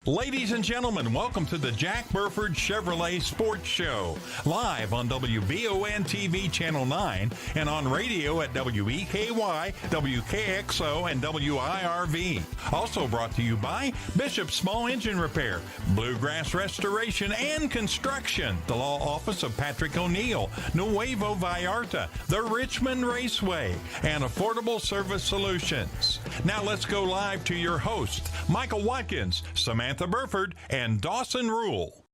Ladies and gentlemen, welcome to the Jack Burford Chevrolet Sports Show, live on WVON TV Channel 9 and on radio at WEKY, WKXO, and WIRV. Also brought to you by Bishop Small Engine Repair, Bluegrass Restoration and Construction, the Law Office of Patrick O'Neill, Nuevo Vallarta, the Richmond Raceway, and Affordable Service Solutions. Now let's go live to your hosts, Michael Watkins, Samantha Burford, and Dawson Rule.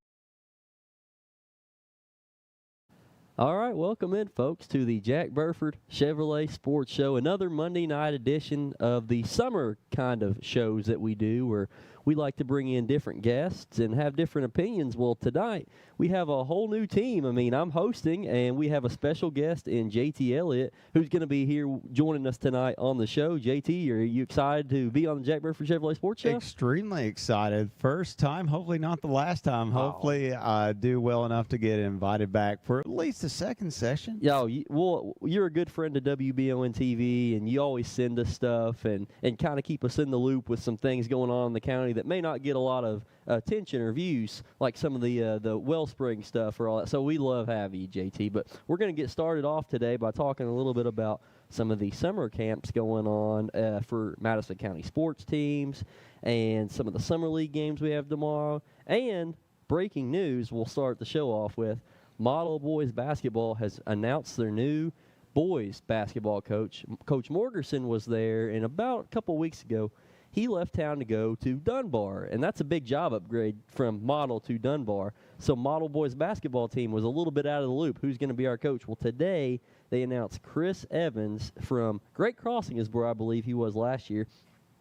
All right, welcome in, folks, to the Jack Burford Chevrolet Sports Show, another Monday night edition of the summer kind of shows that we do, where we like to bring in different guests and have different opinions. Well, tonight we have a whole new team. I mean, I'm hosting, and we have a special guest in JT Elliot, who's going to be here joining us tonight on the show. JT, are you excited to be on the Jack Burford Chevrolet Sports Show? Extremely excited. First time, hopefully not the last time. Hopefully I do well enough to get invited back for at least the second session. Yeah, well, you're a good friend of WBON TV, and you always send us stuff and kind of keep us in the loop with some things going on in the county that may not get a lot of attention or views, like some of the Wellspring stuff or all that. So we love having you, JT. But we're going to get started off today by talking a little bit about some of the summer camps going on for Madison County sports teams and some of the summer league games we have tomorrow. And breaking news, we'll start the show off with, Model Boys Basketball has announced their new boys basketball coach. Coach Morgerson was there, and about a couple weeks ago, he left town to go to Dunbar, and that's a big job upgrade from Model to Dunbar. So Model Boys basketball team was a little bit out of the loop. Who's going to be our coach? Well, today they announced Chris Evans from Great Crossing, is where I believe he was last year,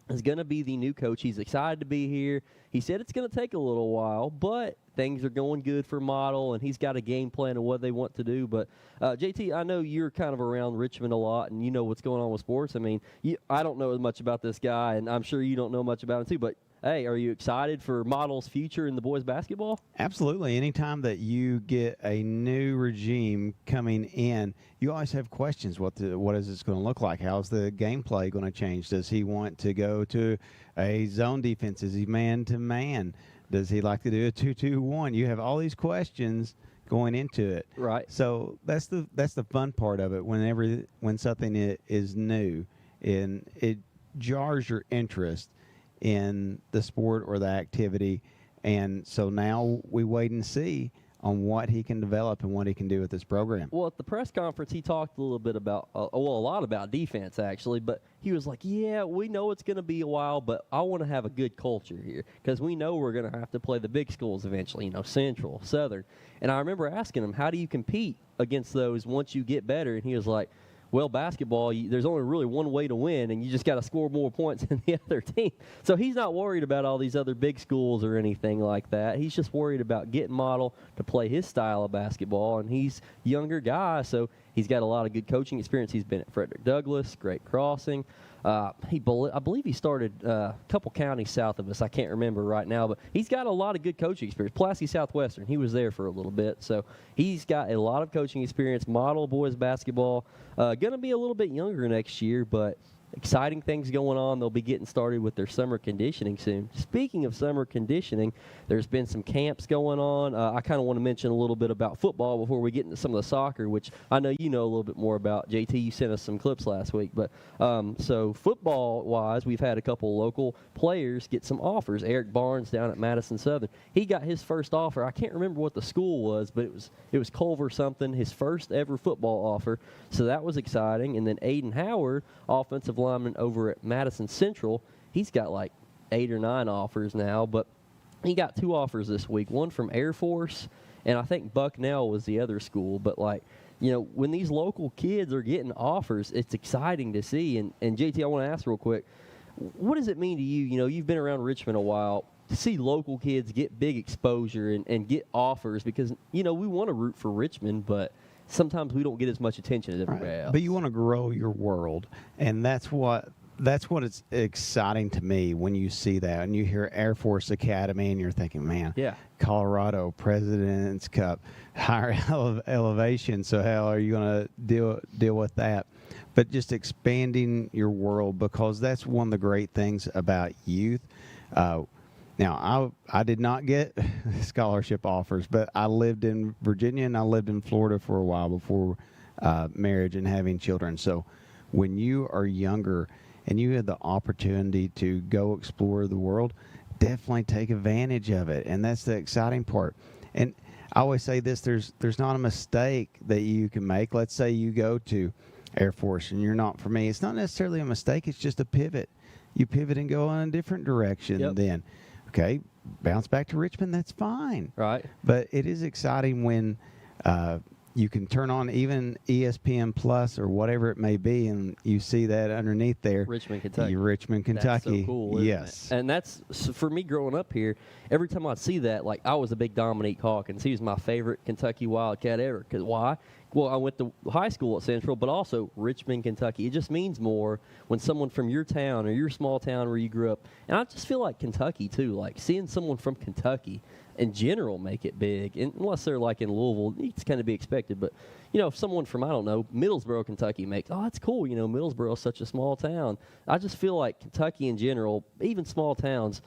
is going to be the new coach. He's excited to be here. He said it's going to take a little while, but things are going good for Model, and he's got a game plan of what they want to do. But, JT, I know you're kind of around Richmond a lot, and you know what's going on with sports. I mean, I don't know as much about this guy, and I'm sure you don't know much about him too, but hey, are you excited for Model's future in the boys basketball? Absolutely. Anytime that you get a new regime coming in, you always have questions. What is this going to look like? How's the gameplay going to change? Does he want to go to a zone defense? Is he man-to-man? Does he like to do a 2-2-1? You have all these questions going into it. Right. So that's the fun part of it. When something is new and it jars your interest in the sport or the activity, and so now we wait and see on what he can develop and what he can do with this program. Well, at the press conference, he talked a little bit about, a lot about defense, actually, but he was like, yeah, we know it's going to be a while, but I want to have a good culture here because we know we're going to have to play the big schools eventually, Central, Southern. And I remember asking him, how do you compete against those once you get better? And he was like, well, basketball, there's only really one way to win, and you just got to score more points than the other team. So he's not worried about all these other big schools or anything like that. He's just worried about getting Model to play his style of basketball, and he's a younger guy, so he's got a lot of good coaching experience. He's been at Frederick Douglass, Great Crossing. I believe he started a couple counties south of us. I can't remember right now, but he's got a lot of good coaching experience. Pulaski Southwestern, he was there for a little bit. So he's got a lot of coaching experience. Model boys basketball, going to be a little bit younger next year, but exciting things going on. They'll be getting started with their summer conditioning soon. Speaking of summer conditioning, there's been some camps going on. I kind of want to mention a little bit about football before we get into some of the soccer, which I know you know a little bit more about. JT, you sent us some clips last week. But so football-wise, we've had a couple local players get some offers. Eric Barnes down at Madison Southern, he got his first offer. I can't remember what the school was, but it was Culver something, his first ever football offer. So that was exciting. And then Aiden Howard, offensive lineman over at Madison Central, he's got like 8 or 9 offers now, but he got 2 offers this week, one from Air Force, and I think Bucknell was the other school. But when these local kids are getting offers, it's exciting to see. And JT, I want to ask real quick, what does it mean to you? You've been around Richmond a while, to see local kids get big exposure and get offers, because we want to root for Richmond, but sometimes we don't get as much attention as everybody else. But you want to grow your world, and that's what it's exciting to me when you see that and you hear Air Force Academy and you're thinking, man, yeah, Colorado President's Cup, higher elevation. So how are you going to deal with that? But just expanding your world, because that's one of the great things about youth. Now, I did not get scholarship offers, but I lived in Virginia and I lived in Florida for a while before marriage and having children. So when you are younger and you have the opportunity to go explore the world, definitely take advantage of it. And that's the exciting part. And I always say this, there's not a mistake that you can make. Let's say you go to Air Force and you're not for me. It's not necessarily a mistake. It's just a pivot. You pivot and go in a different direction then. Okay, bounce back to Richmond, that's fine. Right. But it is exciting when you can turn on even ESPN Plus or whatever it may be, and you see that underneath there. Richmond, Kentucky. Richmond, Kentucky. That's so cool, isn't yes. it? And that's, so for me growing up here, every time I'd see that, like, I was a big Dominique Hawkins. He was my favorite Kentucky Wildcat ever. Because why? Well, I went to high school at Central, but also Richmond, Kentucky. It just means more when someone from your town or your small town where you grew up. And I just feel like Kentucky, too. Like, seeing someone from Kentucky in general make it big, and unless they're like in Louisville, it's kind of be expected. But, you know, if someone from, I don't know, Middlesboro, Kentucky makes, oh, that's cool. You know, Middlesboro is such a small town. I just feel like Kentucky in general, even small towns,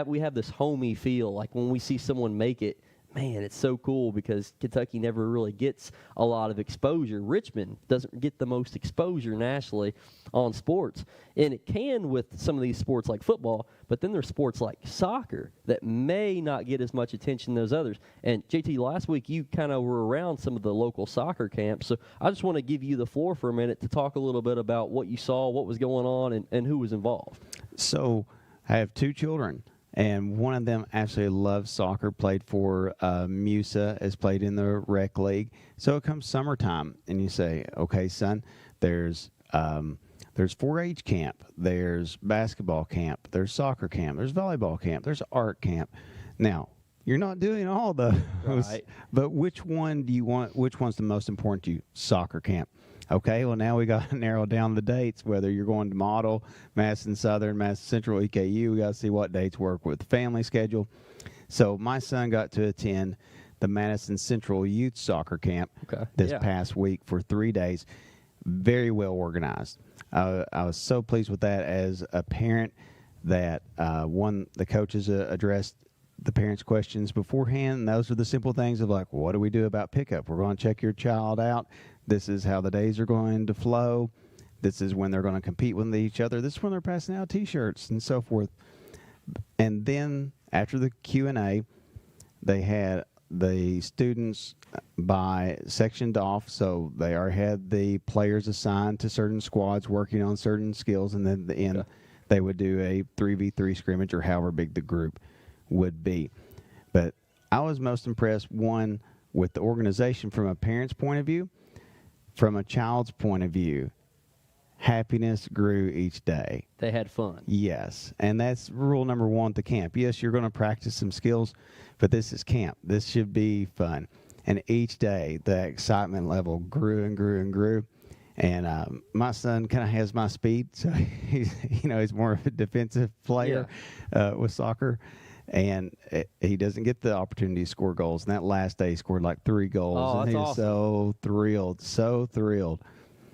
we have this homey feel. Like when we see someone make it, man, it's so cool because Kentucky never really gets a lot of exposure. Richmond doesn't get the most exposure nationally on sports. And it can with some of these sports like football, but then there's sports like soccer that may not get as much attention as others. And, JT, last week you kind of were around some of the local soccer camps, so I just want to give you the floor for a minute to talk a little bit about what you saw, what was going on, and who was involved. So I have 2 children. And one of them absolutely loves soccer, played for MUSA, has played in the rec league. So it comes summertime, and you say, okay, son, there's 4-H camp, there's basketball camp, there's soccer camp, there's volleyball camp, there's art camp. Now, you're not doing all those, right. But which one do you want? Which one's the most important to you? Soccer camp. Okay, well, now we got to narrow down the dates, whether you're going to Model, Madison Southern, Madison Central, EKU. We got to see what dates work with the family schedule. So my son got to attend the Madison Central Youth Soccer Camp this past week for 3 days. Very well organized. I was so pleased with that as a parent that, the coaches addressed the parents' questions beforehand. And those are the simple things of like, what do we do about pickup? We're going to check your child out. This is how the days are going to flow. This is when they're going to compete with each other. This is when they're passing out T-shirts and so forth. And then after the Q&A, they had the students sectioned off. So they had the players assigned to certain squads working on certain skills. And then at the end, they would do a 3v3 scrimmage or however big the group would be. But I was most impressed, one, with the organization from a parent's point of view. From a child's point of view, happiness grew each day. They had fun. Yes, and that's rule number 1 at the camp. Yes, you're going to practice some skills, but this is camp. This should be fun. And each day, the excitement level grew and grew and grew. And my son kind of has my speed, so he's more of a defensive player with soccer. And he doesn't get the opportunity to score goals. And that last day, he scored like 3 goals. Oh, and he was awesome. so thrilled.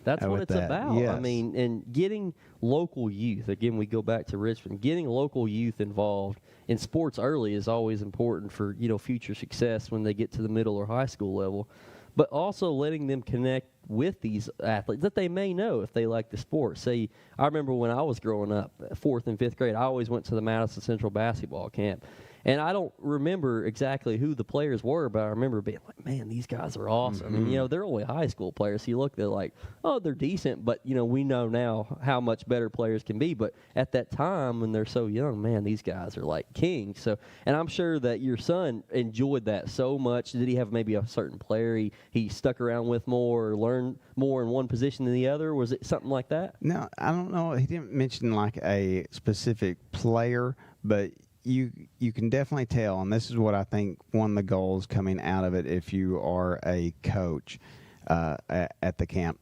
That's what it's about. Yes. I mean, and getting local youth, again, we go back to Richmond, getting local youth involved in sports early is always important for, future success when they get to the middle or high school level. But also letting them connect with these athletes that they may know if they like the sport. Say, I remember when I was growing up, 4th and 5th grade, I always went to the Madison Central basketball camp. And I don't remember exactly who the players were, but I remember being like, man, these guys are awesome. Mm-hmm. And, they're only high school players. So you look, they're like, oh, they're decent. But, we know now how much better players can be. But at that time, when they're so young, man, these guys are like kings. So, and I'm sure that your son enjoyed that so much. Did he have maybe a certain player he stuck around with more or learned more in one position than the other? Was it something like that? No, I don't know. He didn't mention like a specific player, but you can definitely tell, and this is what I think one of the goals coming out of it if you are a coach at the camp,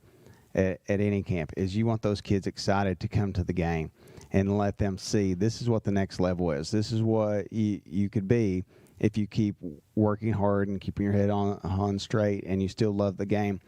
at any camp, is you want those kids excited to come to the game and let them see this is what the next level is. This is what you could be if you keep working hard and keeping your head on straight and you still love the game.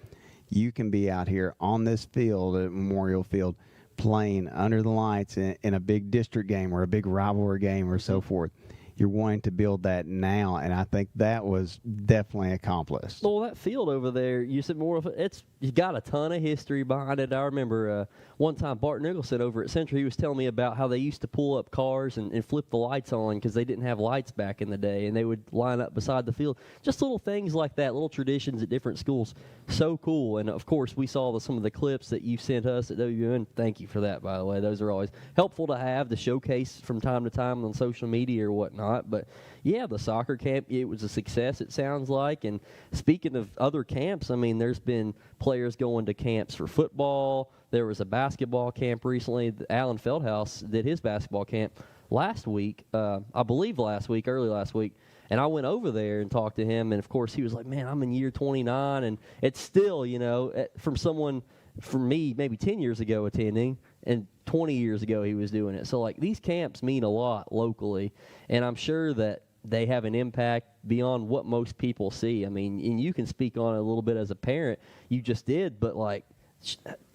You can be out here on this field at Memorial Field playing under the lights in a big district game or a big rivalry game or so forth. You're wanting to build that now, and I think that was definitely accomplished. Well, that field over there, you said more of it's got a ton of history behind it. I remember one time Bart Nicholson over at Central, he was telling me about how they used to pull up cars and flip the lights on because they didn't have lights back in the day, and they would line up beside the field. Just little things like that, little traditions at different schools. So cool. And, of course, we saw some of the clips that you sent us at WN. Thank you for that, by the way. Those are always helpful to have to showcase from time to time on social media or whatnot. But, yeah, the soccer camp, it was a success, it sounds like. And speaking of other camps, I mean, there's been players going to camps for football. There was a basketball camp recently. Alan Feldhouse did his basketball camp last week, I believe early last week. And I went over there and talked to him. And, of course, he was like, man, I'm in year 29. And it's still, from someone, from me, maybe 10 years ago attending, and 20 years ago he was doing it. So, like, these camps mean a lot locally. And I'm sure that they have an impact beyond what most people see. I mean, and you can speak on it a little bit as a parent. You just did. But, like,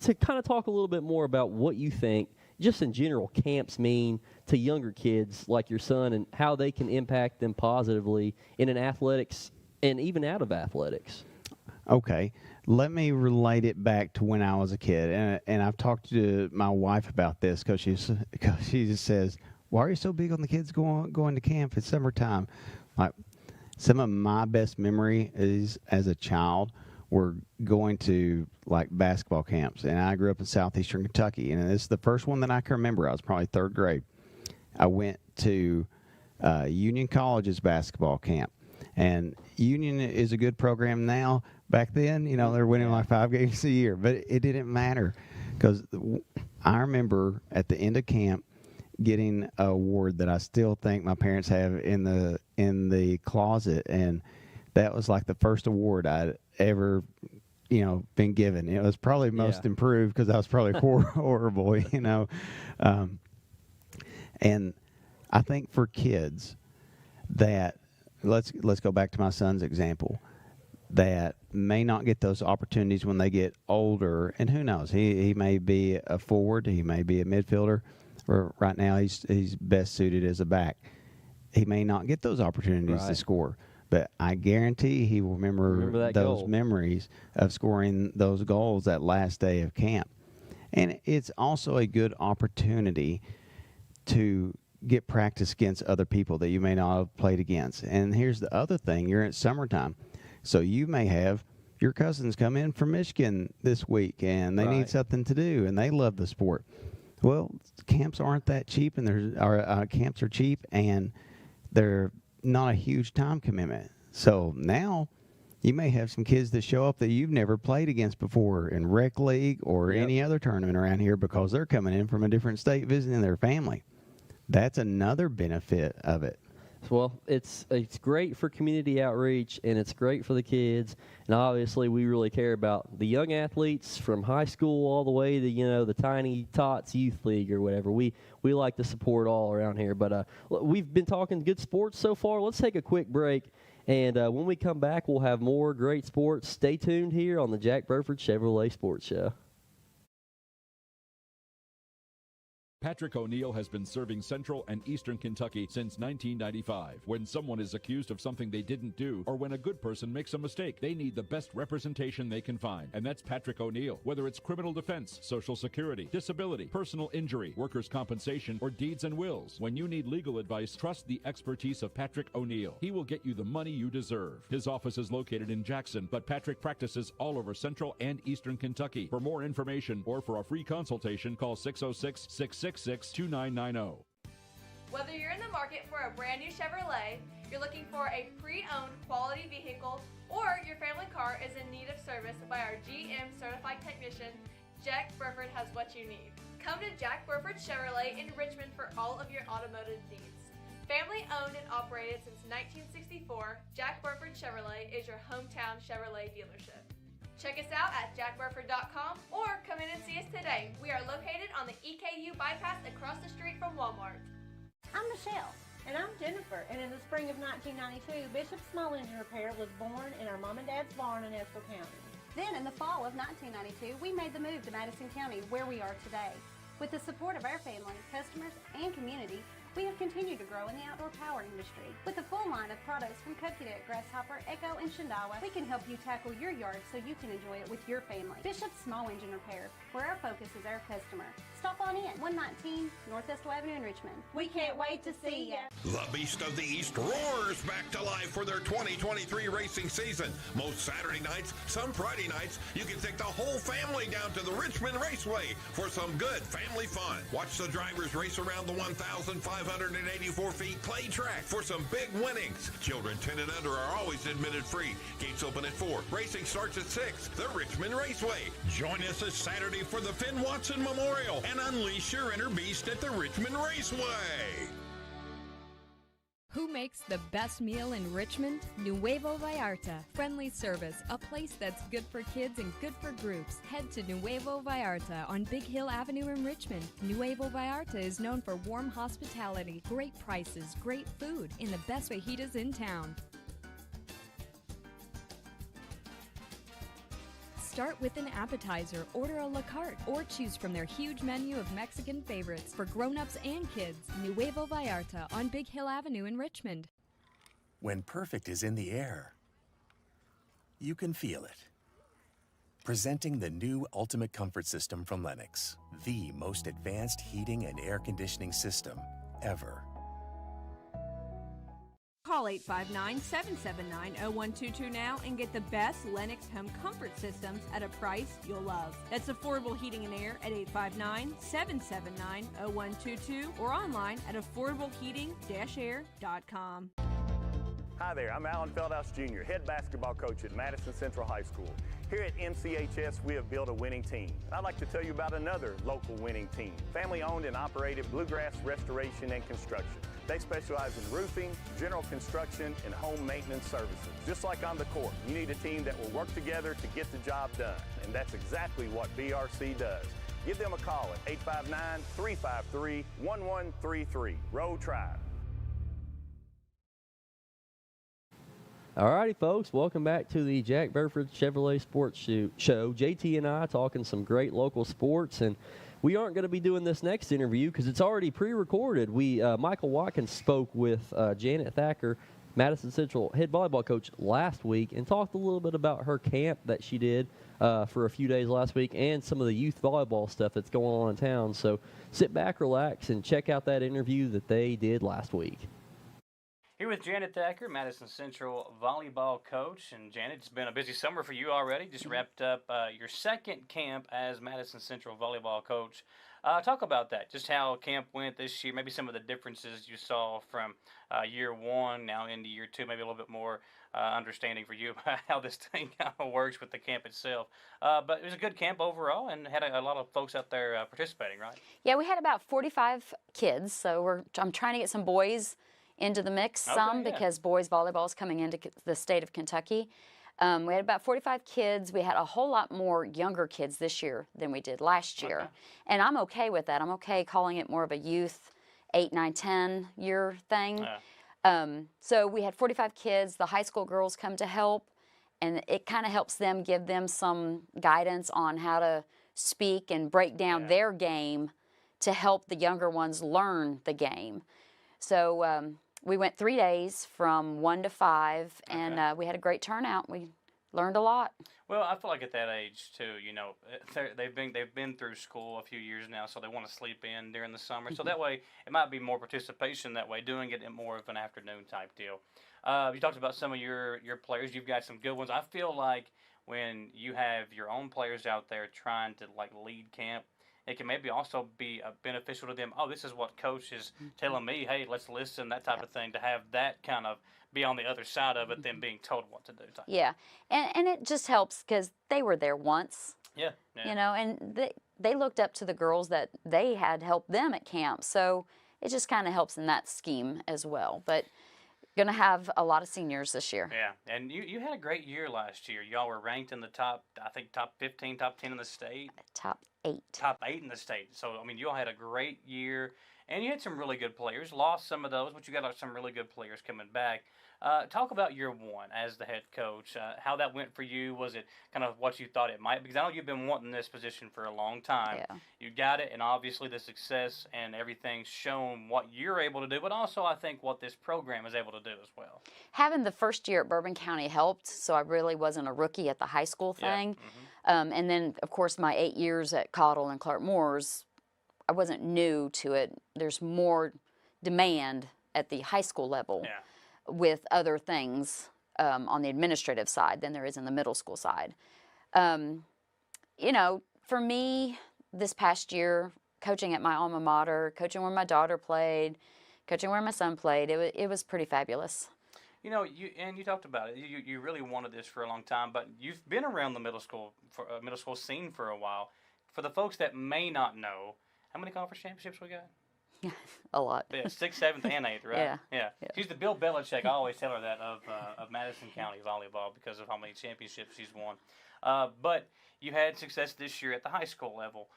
to kind of talk a little bit more about what you think, just in general, camps mean to younger kids like your son and how they can impact them positively in an athletics and even out of athletics. Okay. Let me relate it back to when I was a kid. And I've talked to my wife about this because she just says, why are you so big on the kids going to camp? It's summertime. Like, some of my best memory is as a child were going to like basketball camps. And I grew up in southeastern Kentucky. And it's the first one that I can remember. I was probably third grade. I went to Union College's basketball camp. And Union is a good program now. Back then, they're winning like 5 games a year. But it didn't matter because I remember at the end of camp getting an award that I still think my parents have in the closet. And that was like the first award I'd ever, been given. It was probably most improved because I was probably horrible, And I think for kids that let's go back to my son's example, that may not get those opportunities when they get older, and who knows, he may be a forward, he may be a midfielder, or right now he's best suited as a back. He may not get those opportunities to score, but I guarantee he will remember those memories of scoring those goals that last day of camp. And it's also a good opportunity to get practice against other people that you may not have played against. And here's the other thing, you're in summertime, so you may have your cousins come in from Michigan this week, and they need something to do, and they love the sport. Well, camps aren't that cheap, and camps are cheap, and they're not a huge time commitment. So now you may have some kids that show up that you've never played against before in rec league or any other tournament around here because they're coming in from a different state visiting their family. That's another benefit of it. Well, it's great for community outreach, and it's great for the kids. And obviously, we really care about the young athletes from high school all the way to the Tiny Tots Youth League or whatever. We like to support all around here. But we've been talking good sports so far. Let's take a quick break, and when we come back, we'll have more great sports. Stay tuned here on the Jack Burford Chevrolet Sports Show. Patrick O'Neill has been serving Central and Eastern Kentucky since 1995. When someone is accused of something they didn't do, or when a good person makes a mistake, they need the best representation they can find. And that's Patrick O'Neill. Whether it's criminal defense, Social Security, disability, personal injury, workers' compensation, or deeds and wills, when you need legal advice, trust the expertise of Patrick O'Neill. He will get you the money you deserve. His office is located in Jackson, but Patrick practices all over Central and Eastern Kentucky. For more information or for a free consultation, call 606-666-2990. Whether you're in the market for a brand new Chevrolet, you're looking for a pre-owned quality vehicle, or your family car is in need of service by our GM certified technician, Jack Burford has what you need. Come to Jack Burford Chevrolet in Richmond for all of your automotive needs. Family owned and operated since 1964, Jack Burford Chevrolet is your hometown Chevrolet dealership. Check us out at jackburford.com or come in and see us today. We are located on the EKU bypass across the street from Walmart. I'm Michelle. And I'm Jennifer, and in the spring of 1992, Bishop Small Engine Repair was born in our mom and dad's barn in Estill County. Then in the fall of 1992, we made the move to Madison County, where we are today. With the support of our family, customers, and community, we have continued to grow in the outdoor power industry. With a full line of products from Cupcadet, Grasshopper, Echo, and Shindawa, we can help you tackle your yard so you can enjoy it with your family. Bishop's Small Engine Repair, where our focus is our customer. Stop on in, 119 Northwest Avenue in Richmond. We can't wait to see ya. The Beast of the East roars back to life for their 2023 racing season. Most Saturday nights, some Friday nights, you can take the whole family down to the Richmond Raceway for some good family fun. Watch the drivers race around the 1,584 feet clay track for some big winnings. Children 10 and under are always admitted free. Gates open at 4. Racing starts at 6. The Richmond Raceway. Join us this Saturday for the Finn Watson Memorial and unleash your inner beast at the Richmond Raceway. Who makes the best meal in Richmond? Nuevo Vallarta. Friendly service, a place that's good for kids and good for groups. Head to Nuevo Vallarta on Big Hill Avenue in Richmond. Nuevo Vallarta is known for warm hospitality, great prices, great food, and the best fajitas in town. Start with an appetizer, order a la carte, or choose from their huge menu of Mexican favorites for grown-ups and kids. Nuevo Vallarta on Big Hill Avenue in Richmond. When perfect is in the air, you can feel it. Presenting the new Ultimate Comfort System from Lennox, the most advanced heating and air conditioning system ever. Call 859-779-0122 now and get the best Lennox home comfort systems at a price you'll love. That's affordable heating and air at 859-779-0122 or online at affordableheating-air.com. Hi there, I'm Alan Feldhouse Jr., head basketball coach at Madison Central High School. Here at MCHS, we have built a winning team. I'd like to tell you about another local winning team, family-owned and operated Bluegrass Restoration and Construction. They specialize in roofing, general construction, and home maintenance services. Just like on the court, you need a team that will work together to get the job done, and that's exactly what BRC does. Give them a call at 859-353-1133. Row Tribe. Alrighty, folks, welcome back to the Jack Burford Chevrolet Sports Show. JT and I talking some great local sports, and we aren't going to be doing this next interview because it's already pre-recorded. Michael Watkins spoke with Janet Thacker, Madison Central head volleyball coach, last week and talked a little bit about her camp that she did for a few days last week and some of the youth volleyball stuff that's going on in town. So sit back, relax, and check out that interview that they did last week. Here with Janet Thacker, Madison Central volleyball coach. And Janet, it's been a busy summer for you already. Just wrapped up your second camp as Madison Central volleyball coach. Talk about that, just how camp went this year, maybe some of the differences you saw from year one now into year two, maybe a little bit more understanding for you about how this thing kind of works with the camp itself. But it was a good camp overall and had a lot of folks out there participating, right? Yeah, we had about 45 kids, so I'm trying to get some boys into the mix because boys volleyball is coming into the state of Kentucky. We had about 45 kids. We had a whole lot more younger kids this year than we did last year. Okay. And I'm okay with that. I'm okay calling it more of a youth 8, 9, 10 year thing. So we had 45 kids. The high school girls come to help, and it kind of helps them, give them some guidance on how to speak and break down their game to help the younger ones learn the game. So we went 3 days from 1 to 5, and we had a great turnout. We learned a lot. Well, I feel like at that age too, you know, they've been through school a few years now, so they want to sleep in during the summer. So that way, it might be more participation that way, doing it in more of an afternoon type deal. You talked about some of your players. You've got some good ones. I feel like when you have your own players out there trying to like lead camp, it can maybe also be beneficial to them. Oh, this is what coach is telling me. Hey, let's listen, that type of thing, to have that kind of be on the other side of it than being told what to do. Yeah, and it just helps because they were there once. Yeah. You know, and they looked up to the girls that they had helped them at camp. So it just kind of helps in that scheme as well. But going to have a lot of seniors this year. Yeah, and you had a great year last year. Y'all were ranked in the top 15, top 10 in the state. Top 8. Top 8 in the state. So, I mean, you all had a great year, and you had some really good players. Lost some of those, but you got some really good players coming back. Talk about year one as the head coach. How that went for you. Was it kind of what you thought it might? Because I know you've been wanting this position for a long time. Yeah. You got it, and obviously the success and everything's shown what you're able to do, but also I think what this program is able to do as well. Having the first year at Bourbon County helped, so I really wasn't a rookie at the high school thing. Yeah. And then, of course, my 8 years at Cottle and Clark Moore's, I wasn't new to it. There's more demand at the high school level with other things on the administrative side than there is in the middle school side. You know, for me, this past year, coaching at my alma mater, coaching where my daughter played, coaching where my son played, it was pretty fabulous. You know, you talked about it. You really wanted this for a long time, but you've been around the middle school scene for a while. For the folks that may not know, how many conference championships we got? A lot. Yeah, 6th, 7th, and 8th, right? Yeah. She's the Bill Belichick. I always tell her that of Madison County volleyball because of how many championships she's won. But you had success this year at the high school level.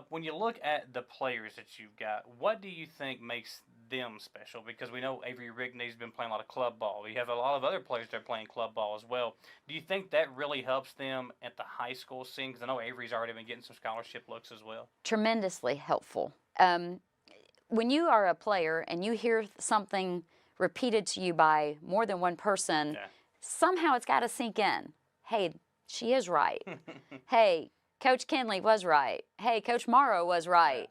When you look at the players that you've got, what do you think makes them special? Because we know Avery Rigney's been playing a lot of club ball. You have a lot of other players that are playing club ball as well. Do you think that really helps them at the high school scene? Because I know Avery's already been getting some scholarship looks as well. Tremendously helpful. When you are a player and you hear something repeated to you by more than one person, somehow it's got to sink in. Hey, she is right. Hey, Coach Kinley was right. Hey, Coach Morrow was right.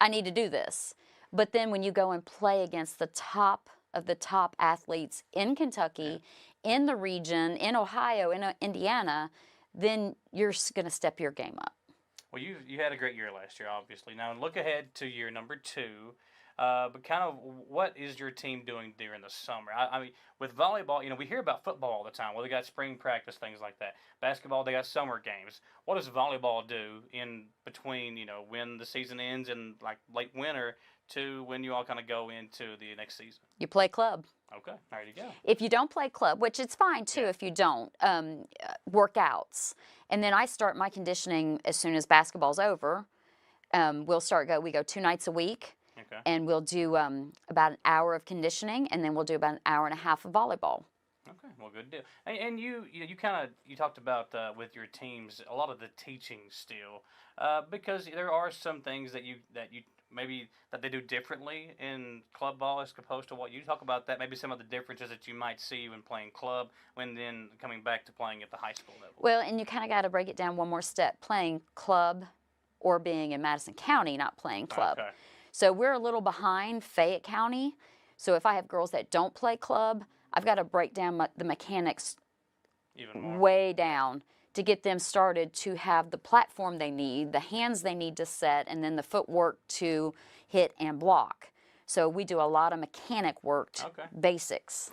I need to do this. But then when you go and play against the top of the top athletes in Kentucky, in the region, in Ohio, in Indiana, then you're going to step your game up. Well, you had a great year last year, obviously. Now, look ahead to year number 2. But kind of what is your team doing during the summer? I mean, with volleyball, you know, we hear about football all the time. Well, they got spring practice, things like that. Basketball, they got summer games. What does volleyball do in between, you know, when the season ends in like late winter to when you all kind of go into the next season? You play club. Okay, there you go. If you don't play club, which it's fine too if you don't, workouts. And then I start my conditioning as soon as basketball's over. We go 2 nights a week. Okay. And we'll do about an hour of conditioning, and then we'll do about an hour and a half of volleyball. Okay, well, good deal. And you talked about with your teams a lot of the teaching still, because there are some things that you maybe that they do differently in club ball as opposed to what you talk about. That maybe some of the differences that you might see when playing club, when then coming back to playing at the high school level. Well, and you kind of got to break it down one more step: playing club, or being in Madison County, not playing club. Okay. So we're a little behind Fayette County. So if I have girls that don't play club, I've got to break down the mechanics even more way down to get them started to have the platform they need, the hands they need to set, and then the footwork to hit and block. So we do a lot of mechanic work, basics.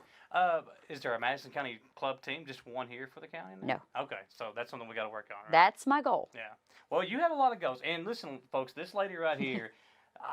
Is there a Madison County club team, just one here for the county now? No. Okay, so that's something we got to work on, right? That's my goal. Yeah. Well, you have a lot of goals. And listen, folks, this lady right here,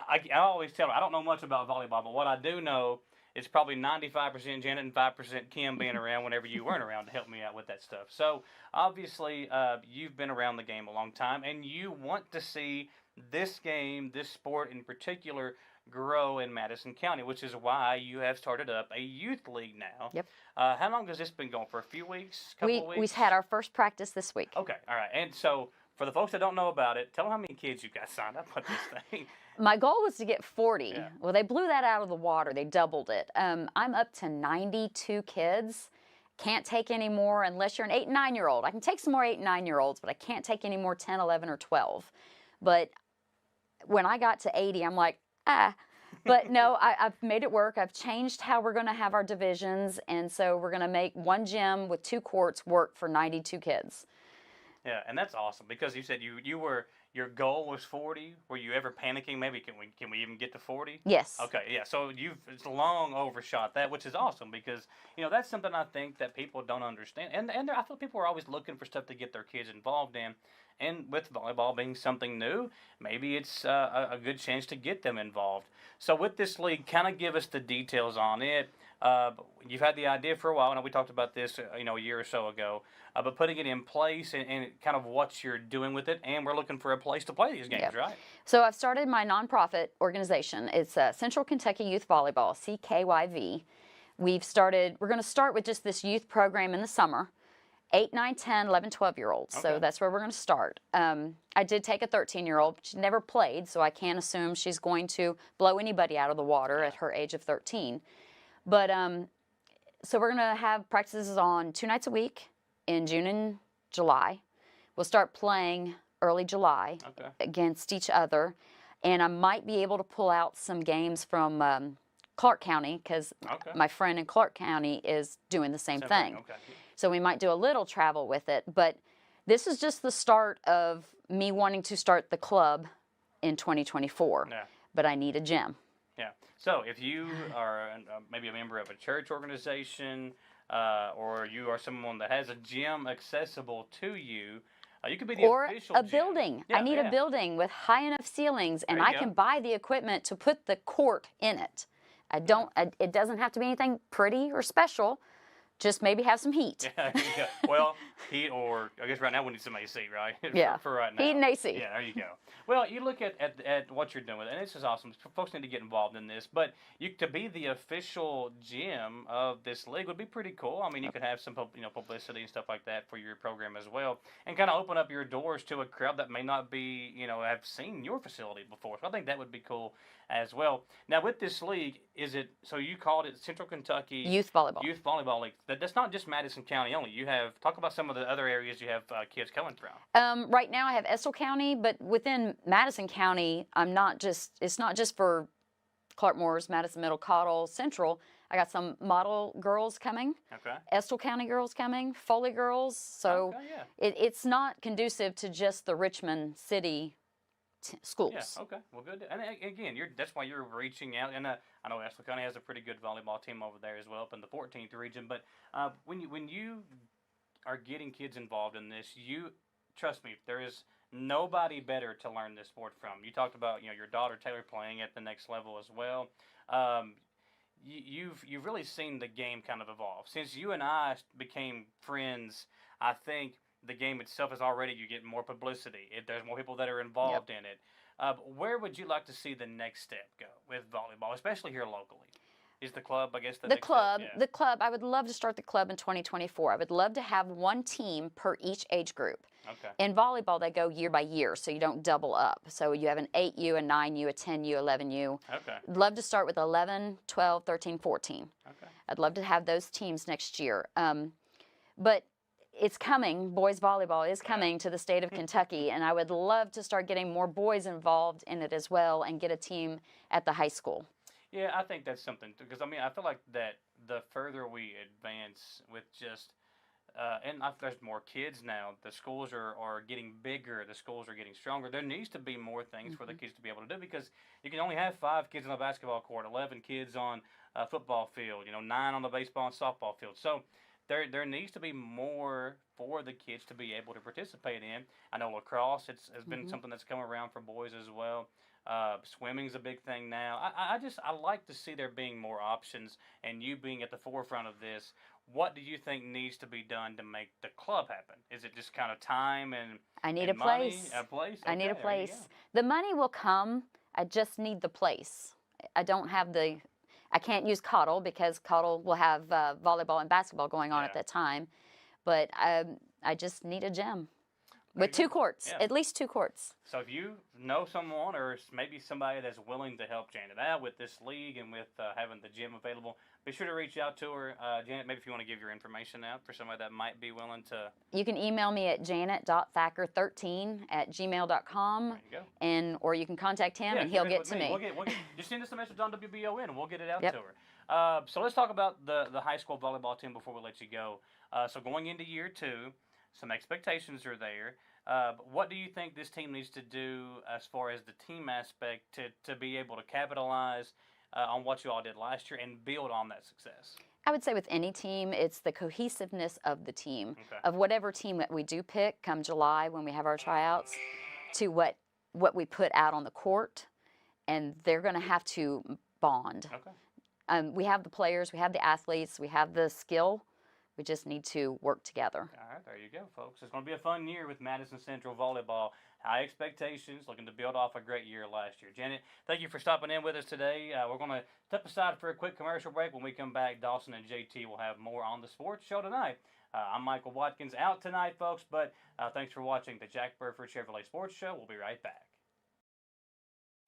I always tell her, I don't know much about volleyball, but what I do know is probably 95% Janet and 5% Kim being around whenever you weren't around to help me out with that stuff. So, obviously, you've been around the game a long time, and you want to see this game, this sport in particular, grow in Madison County, which is why you have started up a youth league now. Yep. How long has this been going? For a few weeks? Couple weeks? We've had our first practice this week. Okay, all right. And so, for the folks that don't know about it, tell them how many kids you got signed up with this thing. My goal was to get 40. Yeah. Well, they blew that out of the water. They doubled it. I'm up to 92 kids. Can't take any more unless you're an 8 and 9-year-old. I can take some more 8 and 9-year-olds, but I can't take any more 10, 11, or 12. But when I got to 80, I'm like, But no, I've made it work. I've changed how we're going to have our divisions, and so we're going to make one gym with 2 courts work for 92 kids. Yeah, and that's awesome because you said your goal was 40. Were you ever panicking? Maybe can we even get to 40? Yes. Okay, yeah. So it's long overshot that, which is awesome because that's something I think that people don't understand, and I feel people are always looking for stuff to get their kids involved in, and with volleyball being something new, maybe it's a good chance to get them involved. So with this league, kind of give us the details on it. You've had the idea for a while. I know we talked about this, a year or so ago. But putting it in place and kind of what you're doing with it, and we're looking for a place to play these games, right? So I've started my nonprofit organization. It's Central Kentucky Youth Volleyball, CKYV. We're going to start with just this youth program in the summer. 8, 9, 10, 11, 12-year-olds. So that's where we're going to start. I did take a 13-year-old. She never played, so I can't assume she's going to blow anybody out of the water at her age of 13. But so we're going to have practices on 2 nights a week in June and July. We'll start playing early July against each other. And I might be able to pull out some games from Clark County because my friend in Clark County is doing the same thing. So we might do a little travel with it. But this is just the start of me wanting to start the club in 2024. But I need a gym. Yeah. So if you are maybe a member of a church organization or you are someone that has a gym accessible to you, you could be the official a gym. building. I need a building with high enough ceilings, and I can buy the equipment to put the court in it. It doesn't have to be anything pretty or special. Just maybe have some heat. Well, heat, or I guess right now we need some AC, right? For right now. Heat and AC. Yeah, there you go. Well, you look at what you're doing, and this is awesome. Folks need to get involved in this. But to be the official gym of this league would be pretty cool. I mean, you could have some publicity and stuff like that for your program as well, and kind of open up your doors to a crowd that may not be, have seen your facility before. So I think that would be cool as well. Now, with this league, so you called it Central Kentucky Youth Volleyball. Youth Volleyball League. That's not just Madison County only. Talk about some of the other areas you have kids coming from. Right now I have Estill County, but within Madison County, it's not just for Clark Moore's, Madison Middle, Cottle, Central. I got some model girls coming. Estill County girls coming, Foley girls. So it's not conducive to just the Richmond City schools. Yeah, okay. Well, good. And again, that's why you're reaching out. And I know Estill County has a pretty good volleyball team over there as well, up in the 14th region. But when you are getting kids involved in this, trust me, there is nobody better to learn this sport from. You talked about your daughter Taylor playing at the next level as well. You've really seen the game kind of evolve since you and I became friends. I think the game itself is already, you get more publicity. There's more people that are involved in it. Where would you like to see the next step go with volleyball, especially here locally? Is the club, I guess, the club? Step? Yeah. The club. I would love to start the club in 2024. I would love to have one team per each age group. In volleyball, they go year by year, so you don't double up. So you have an 8U, a 9U, a 10U, 11U. I'd love to start with 11, 12, 13, 14. I'd love to have those teams next year. But it's coming. Boys volleyball is coming to the state of Kentucky, and I would love to start getting more boys involved in it as well and get a team at the high school. Yeah, I think that's something, because I feel like that the further we advance with just there's more kids now. The schools are getting bigger. The schools are getting stronger. There needs to be more things for the kids to be able to do, because you can only have 5 kids on a basketball court, 11 kids on a football field, 9 on the baseball and softball field. So there needs to be more for the kids to be able to participate in. I know lacrosse has been something that's come around for boys as well. Swimming's a big thing now. I like to see there being more options, and you being at the forefront of this. What do you think needs to be done to make the club happen? Is it just kind of time and I need and a place. Money? A place? I need a place. The money will come. I just need the place. I don't have I can't use Cottle because Cottle will have volleyball and basketball going on at that time. But I just need a gym. With 2 courts, at least 2 courts. So if you know someone or maybe somebody that's willing to help Janet out with this league and with having the gym available, be sure to reach out to her. Janet, maybe if you want to give your information out for somebody that might be willing to. You can email me at janet.thacker13@gmail.com. Or you can contact him and he'll get to me. We'll get, just send us a message on WBON and we'll get it out to her. So let's talk about the high school volleyball team before we let you go. So going into year 2, some expectations are there. What do you think this team needs to do as far as the team aspect to be able to capitalize on what you all did last year and build on that success? I would say with any team, it's the cohesiveness of the team, of whatever team that we do pick come July when we have our tryouts, to what we put out on the court and they're going to have to bond. Okay. We have the players, we have the athletes, we have the skill. We just need to work together. All right, there you go, folks. It's going to be a fun year with Madison Central Volleyball. High expectations, looking to build off a great year last year. Janet, thank you for stopping in with us today. We're going to step aside for a quick commercial break. When we come back, Dawson and JT will have more on the sports show tonight. I'm Michael Watkins, out tonight, folks, but thanks for watching the Jack Burford Chevrolet Sports Show. We'll be right back.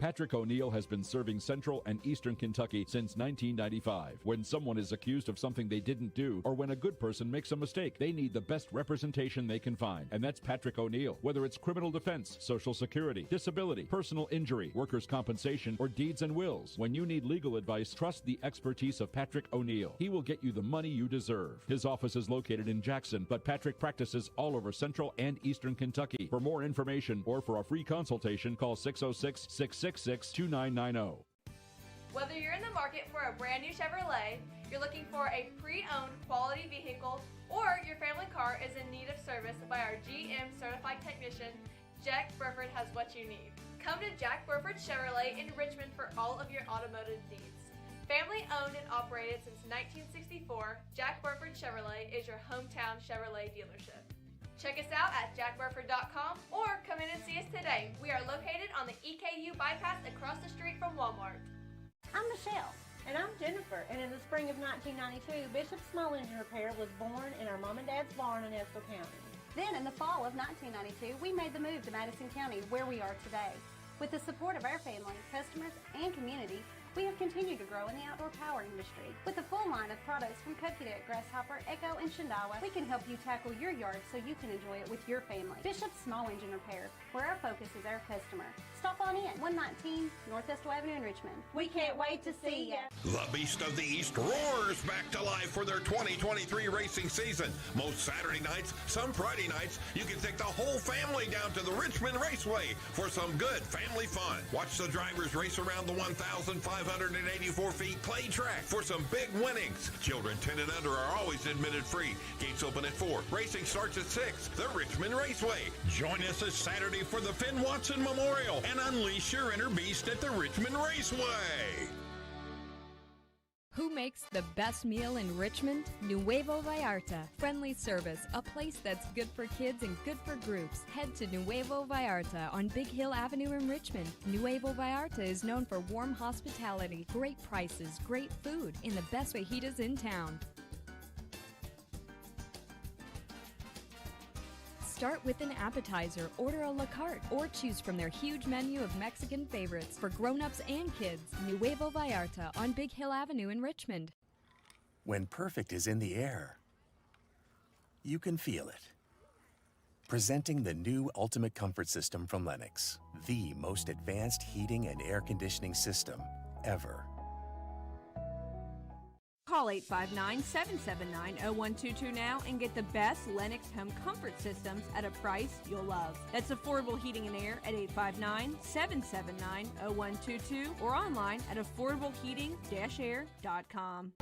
Patrick O'Neill has been serving Central and Eastern Kentucky since 1995. When someone is accused of something they didn't do, or when a good person makes a mistake, they need the best representation they can find. And that's Patrick O'Neill. Whether it's criminal defense, Social Security, disability, personal injury, workers' compensation, or deeds and wills, when you need legal advice, trust the expertise of Patrick O'Neill. He will get you the money you deserve. His office is located in Jackson, but Patrick practices all over Central and Eastern Kentucky. For more information or for a free consultation, call 606-666-2990. Whether you're in the market for a brand new Chevrolet, you're looking for a pre-owned quality vehicle, or your family car is in need of service by our GM certified technician, Jack Burford has what you need. Come to Jack Burford Chevrolet in Richmond for all of your automotive needs. Family owned and operated since 1964, Jack Burford Chevrolet is your hometown Chevrolet dealership. Check us out at jackburford.com or come in and see us today. We are located on the EKU bypass across the street from Walmart. I'm Michelle. And I'm Jennifer. And in the spring of 1992, Bishop Small Engine Repair was born in our mom and dad's barn in Estill County. Then in the fall of 1992, we made the move to Madison County, where we are today. With the support of our family, customers, and community, we have continued to grow in the outdoor power industry. With a full line of products from Cupcadet, Grasshopper, Echo, and Shindawa, we can help you tackle your yard so you can enjoy it with your family. Bishop Small Engine Repair, where our focus is our customer. Stop on in, 119 North Estill Avenue in Richmond. We can't wait to see ya. The Beast of the East roars back to life for their 2023 racing season. Most Saturday nights, some Friday nights, you can take the whole family down to the Richmond Raceway for some good family fun. Watch the drivers race around the 1,584 feet clay track for some big winnings. Children 10 and under are always admitted free. Gates open at 4. Racing starts at 6. The Richmond Raceway. Join us this Saturday for the Finn Watson Memorial and unleash your inner beast at the Richmond Raceway. Who makes the best meal in Richmond? Nuevo Vallarta. Friendly service, a place that's good for kids and good for groups. Head to Nuevo Vallarta on Big Hill Avenue in Richmond. Nuevo Vallarta is known for warm hospitality, great prices, great food, and the best fajitas in town. Start with an appetizer, order a la carte, or choose from their huge menu of Mexican favorites for grown-ups and kids. Nuevo Vallarta on Big Hill Avenue in Richmond. When perfect is in the air, you can feel it. Presenting the new Ultimate Comfort System from Lennox, the most advanced heating and air conditioning system ever. Call 859-779-0122 now and get the best Lennox home comfort systems at a price you'll love. That's affordable heating and air at 859-779-0122 or online at affordableheating-air.com.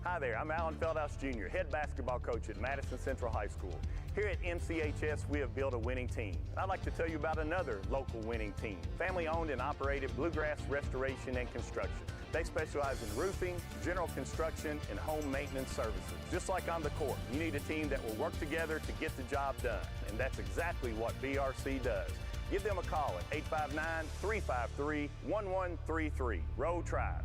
Hi there, I'm Alan Feldhouse Jr., head basketball coach at Madison Central High School. Here at MCHS, we have built a winning team. I'd like to tell you about another local winning team, family owned and operated Bluegrass Restoration and Construction. They specialize in roofing, general construction, and home maintenance services. Just like on the court, you need a team that will work together to get the job done, and that's exactly what BRC does. Give them a call at 859-353-1133. Road Tribe.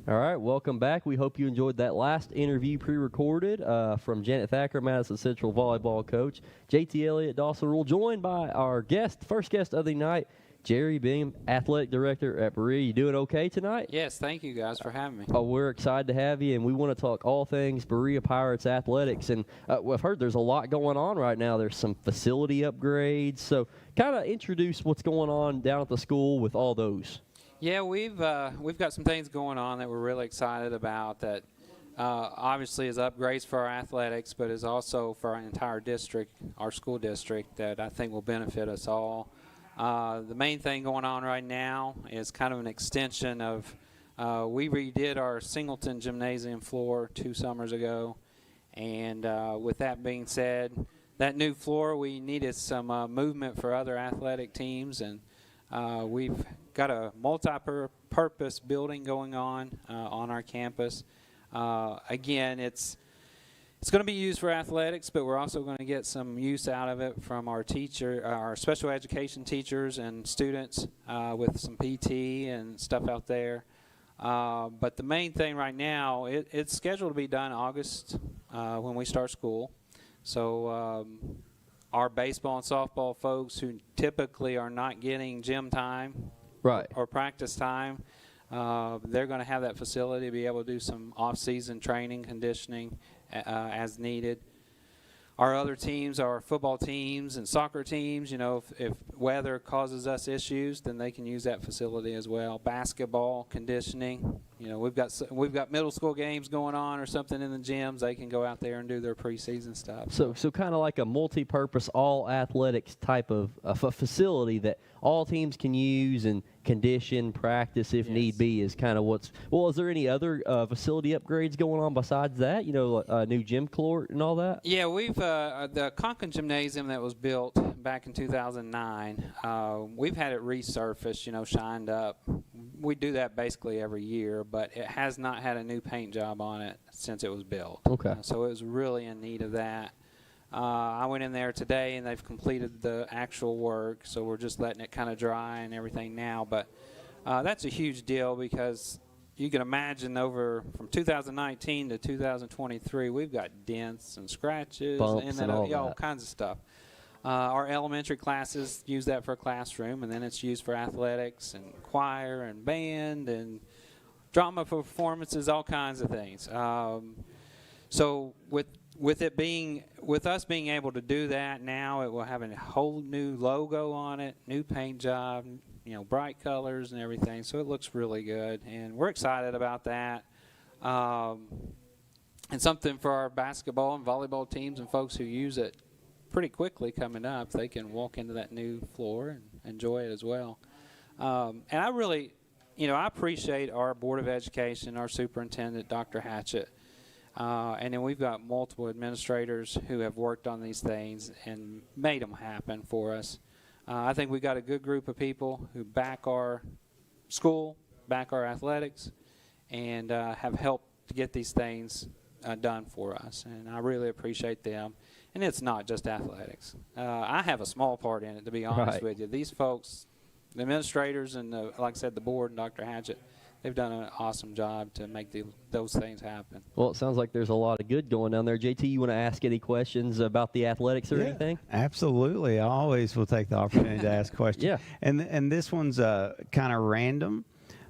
All right, welcome back. We hope you enjoyed that last interview pre-recorded from Janet Thacker, Madison Central volleyball coach, JT Elliot, Dawson Rule, joined by our first guest of the night, Jerry Beam, athletic director at Berea. You doing okay tonight? Yes, thank you guys for having me. Oh, we're excited to have you, and we want to talk all things Berea Pirates athletics. And I've heard there's a lot going on right now. There's some facility upgrades. So kind of introduce what's going on down at the school with all those. Yeah, we've got some things going on that we're really excited about that obviously is upgrades for our athletics, but is also for our entire district, our school district, that I think will benefit us all. The main thing going on right now is kind of an extension of we redid our Singleton gymnasium floor 2 summers ago, and with that being said, that new floor, we needed some movement for other athletic teams, and we've got a multi-purpose building going on our campus. Again, it's going to be used for athletics, but we're also going to get some use out of it from our special education teachers and students with some PT and stuff out there. But the main thing right now, it's scheduled to be done August when we start school. So our baseball and softball folks who typically are not getting gym time or practice time, they're going to have that facility to be able to do some off-season training, conditioning as needed. Our other teams, our football teams and soccer teams, you know, if weather causes us issues, then they can use that facility as well. Basketball, conditioning, you know, we've got middle school games going on or something in the gyms. They can go out there and do their preseason stuff. So kind of like a multi-purpose, all athletics type of a facility that all teams can use and condition, practice if need be is kind of what's. Well, is there any other facility upgrades going on besides that? You know, a new gym court and all that. Yeah, we've the Conklin Gymnasium that was built back in 2009. We've had it resurfaced, you know, shined up. We do that basically every year, but it has not had a new paint job on it since it was built. Okay. So it was really in need of that. I went in there today, and they've completed the actual work, so we're just letting it kind of dry and everything now. But that's a huge deal because you can imagine from 2019 to 2023, we've got dents and scratches and all kinds of stuff. Our elementary classes use that for a classroom, and then it's used for athletics and choir and band and drama performances, all kinds of things. So with us being able to do that now, it will have a whole new logo on it, new paint job, you know, bright colors and everything. So it looks really good, and we're excited about that. And something for our basketball and volleyball teams and folks who use it pretty quickly coming up. They can walk into that new floor and enjoy it as well. And I really, you know, I appreciate our Board of Education, our superintendent, Dr. Hatchett. And then we've got multiple administrators who have worked on these things and made them happen for us. I think we've got a good group of people who back our school, back our athletics, and have helped to get these things done for us. And I really appreciate them. And it's not just athletics. I have a small part in it, to be honest with you. These folks, the administrators and, like I said, the board and Dr. Hatchett, they've done an awesome job to make those things happen. Well, it sounds like there's a lot of good going down there. JT, you want to ask any questions about the athletics or anything? Absolutely. I always will take the opportunity to ask questions. Yeah. And this one's kind of random,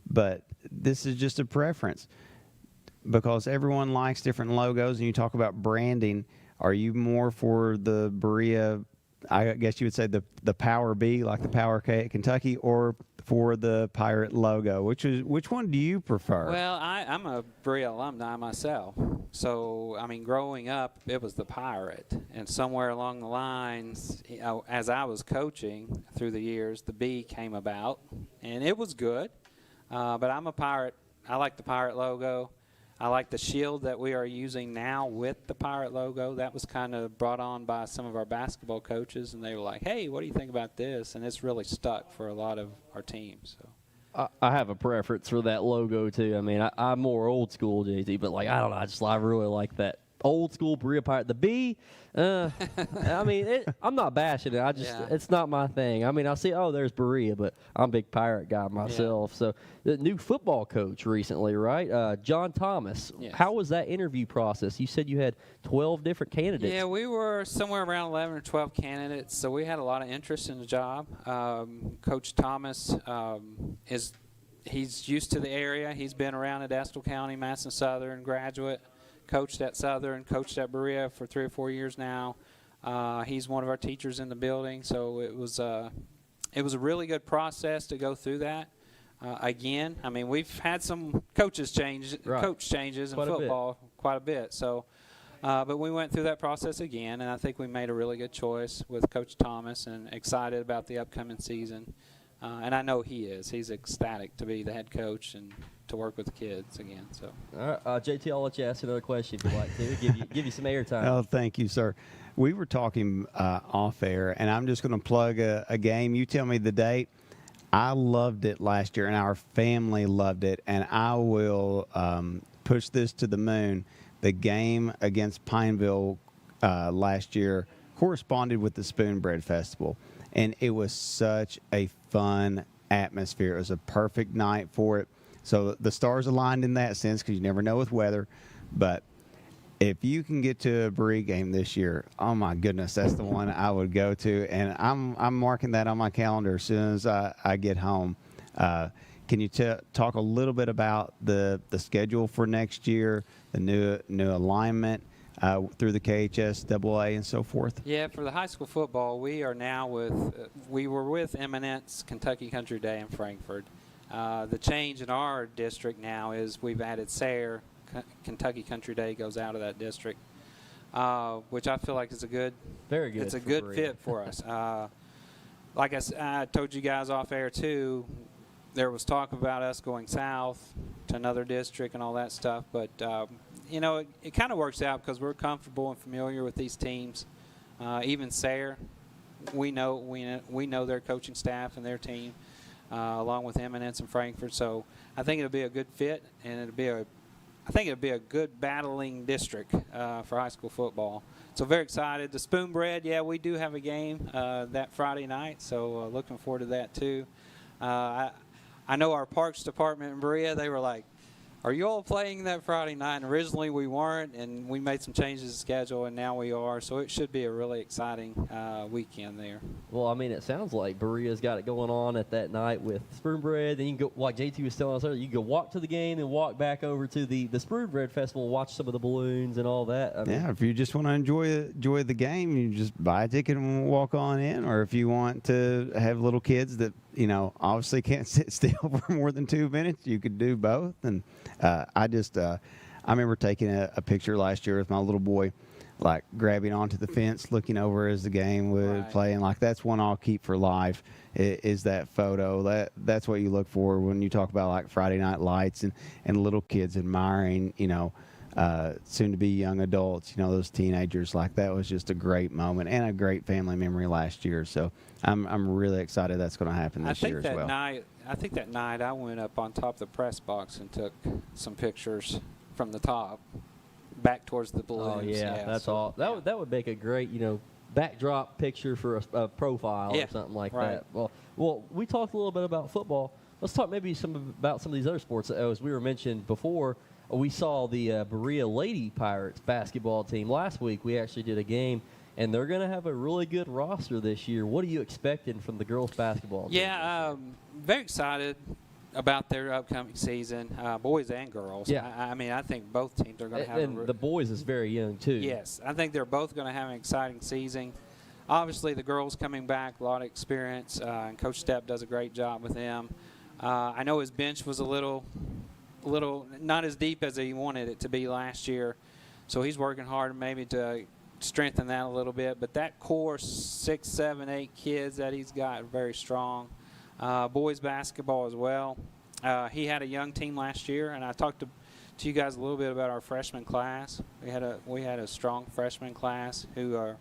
but this is just a preference because everyone likes different logos, and you talk about branding. Are you more for the Berea, I guess you would say the Power B, like the Power K at Kentucky, or for the Pirate logo? Which one do you prefer? Well, I'm a Berea alumni myself. So, I mean, growing up, it was the Pirate. And somewhere along the lines, you know, as I was coaching through the years, the B came about. And it was good. But I'm a Pirate. I like the Pirate logo. I like the shield that we are using now with the Pirate logo. That was kind of brought on by some of our basketball coaches, and they were like, hey, what do you think about this? And it's really stuck for a lot of our teams. So. I have a preference for that logo, too. I mean, I'm more old school, JT, but, like, I don't know. I really like that old school Berea Pirate. The B, I mean, I'm not bashing it. It's not my thing. I mean, I see, there's Berea, but I'm a big Pirate guy myself. Yeah. So the new football coach recently, right? John Thomas. Yes. How was that interview process? You said you had 12 different candidates. Yeah, we were somewhere around 11 or 12 candidates, so we had a lot of interest in the job. Coach Thomas he's used to the area. He's been around at Estill County, Madison Southern, graduate. Coached at Southern, coached at Berea for 3 or 4 years now. He's one of our teachers in the building, so it was a really good process to go through that. Again, I mean, we've had some coach changes in football quite a bit. So, but we went through that process again, and I think we made a really good choice with Coach Thomas, and excited about the upcoming season. And I know he is. He's ecstatic to be the head coach and to work with the kids again. So, all right, JT, I'll let you ask another question if you'd like to. Give you some airtime. Oh, thank you, sir. we were talking off air, and I'm just going to plug a game. You tell me the date. I loved it last year, and our family loved it, and I will push this to the moon. The game against Pineville last year corresponded with the Spoon Bread Festival, and it was such a fun atmosphere. It was a perfect night for it. So the stars aligned in that sense, because you never know with weather. But if you can get to a Berea game this year, oh my goodness, that's the one I would go to, and I'm marking that on my calendar as soon as I get home. Can you talk a little bit about the schedule for next year, the new alignment through the KHS AA and so forth? Yeah, for the high school football, we are now we were with Eminence Kentucky Country Day in Frankfort. The change in our district now is we've added Sayre. Kentucky Country Day goes out of that district, which I feel like is very good. It's a good fit for us. Like I told you guys off air too, there was talk about us going south to another district and all that stuff, but it kind of works out because we're comfortable and familiar with these teams. Even Sayre, we know their coaching staff and their team, along with Eminence and Frankfort. So I think it'll be a good fit, and I think it'll be a good battling district for high school football. So very excited. The Spoon Bread, yeah, we do have a game that Friday night, so looking forward to that too. I know our Parks Department in Berea, they were like, are you all playing that Friday night? And originally we weren't, and we made some changes to the schedule, and now we are. So it should be a really exciting weekend there. Well, I mean, it sounds like Berea's got it going on at that night with Spoon Bread. Then you can go, like JT was telling us earlier, you can go walk to the game and walk back over to the Spoon Bread Festival, watch some of the balloons and all that. I mean, yeah, if you just want to enjoy the game, you just buy a ticket and walk on in. Or if you want to have little kids that, obviously can't sit still for more than 2 minutes, you could do both. And I remember taking a picture last year with my little boy, like grabbing onto the fence, looking over as the game was playing. Like, that's one I'll keep for life, is that photo. That's what you look for when you talk about like Friday Night Lights and little kids admiring, soon to be young adults, those teenagers. Like, that was just a great moment and a great family memory last year. So I'm really excited that's going to happen this year as well. I think that night I went up on top of the press box and took some pictures from the top back towards the balloons. Oh, yeah, that's all. That would make a great, backdrop picture for a profile or something like that. Well, we talked a little bit about football. Let's talk maybe about some of these other sports. As we were mentioned before, we saw the Berea Lady Pirates basketball team last week. We actually did a game, and they're going to have a really good roster this year. What are you expecting from the girls basketball team? Yeah, very excited about their upcoming season, boys and girls. Yeah. I mean, I think both teams are going to have and the boys is very young, too. Yes, I think they're both going to have an exciting season. Obviously, the girls coming back, a lot of experience, and Coach Stepp does a great job with them. I know his bench was a little not as deep as he wanted it to be last year, so he's working hard maybe to strengthen that a little bit. But that core 6, 7, 8 kids that he's got very strong. Boys basketball as well. He had a young team last year, and I talked to you guys a little bit about our freshman class. We had a strong freshman class who are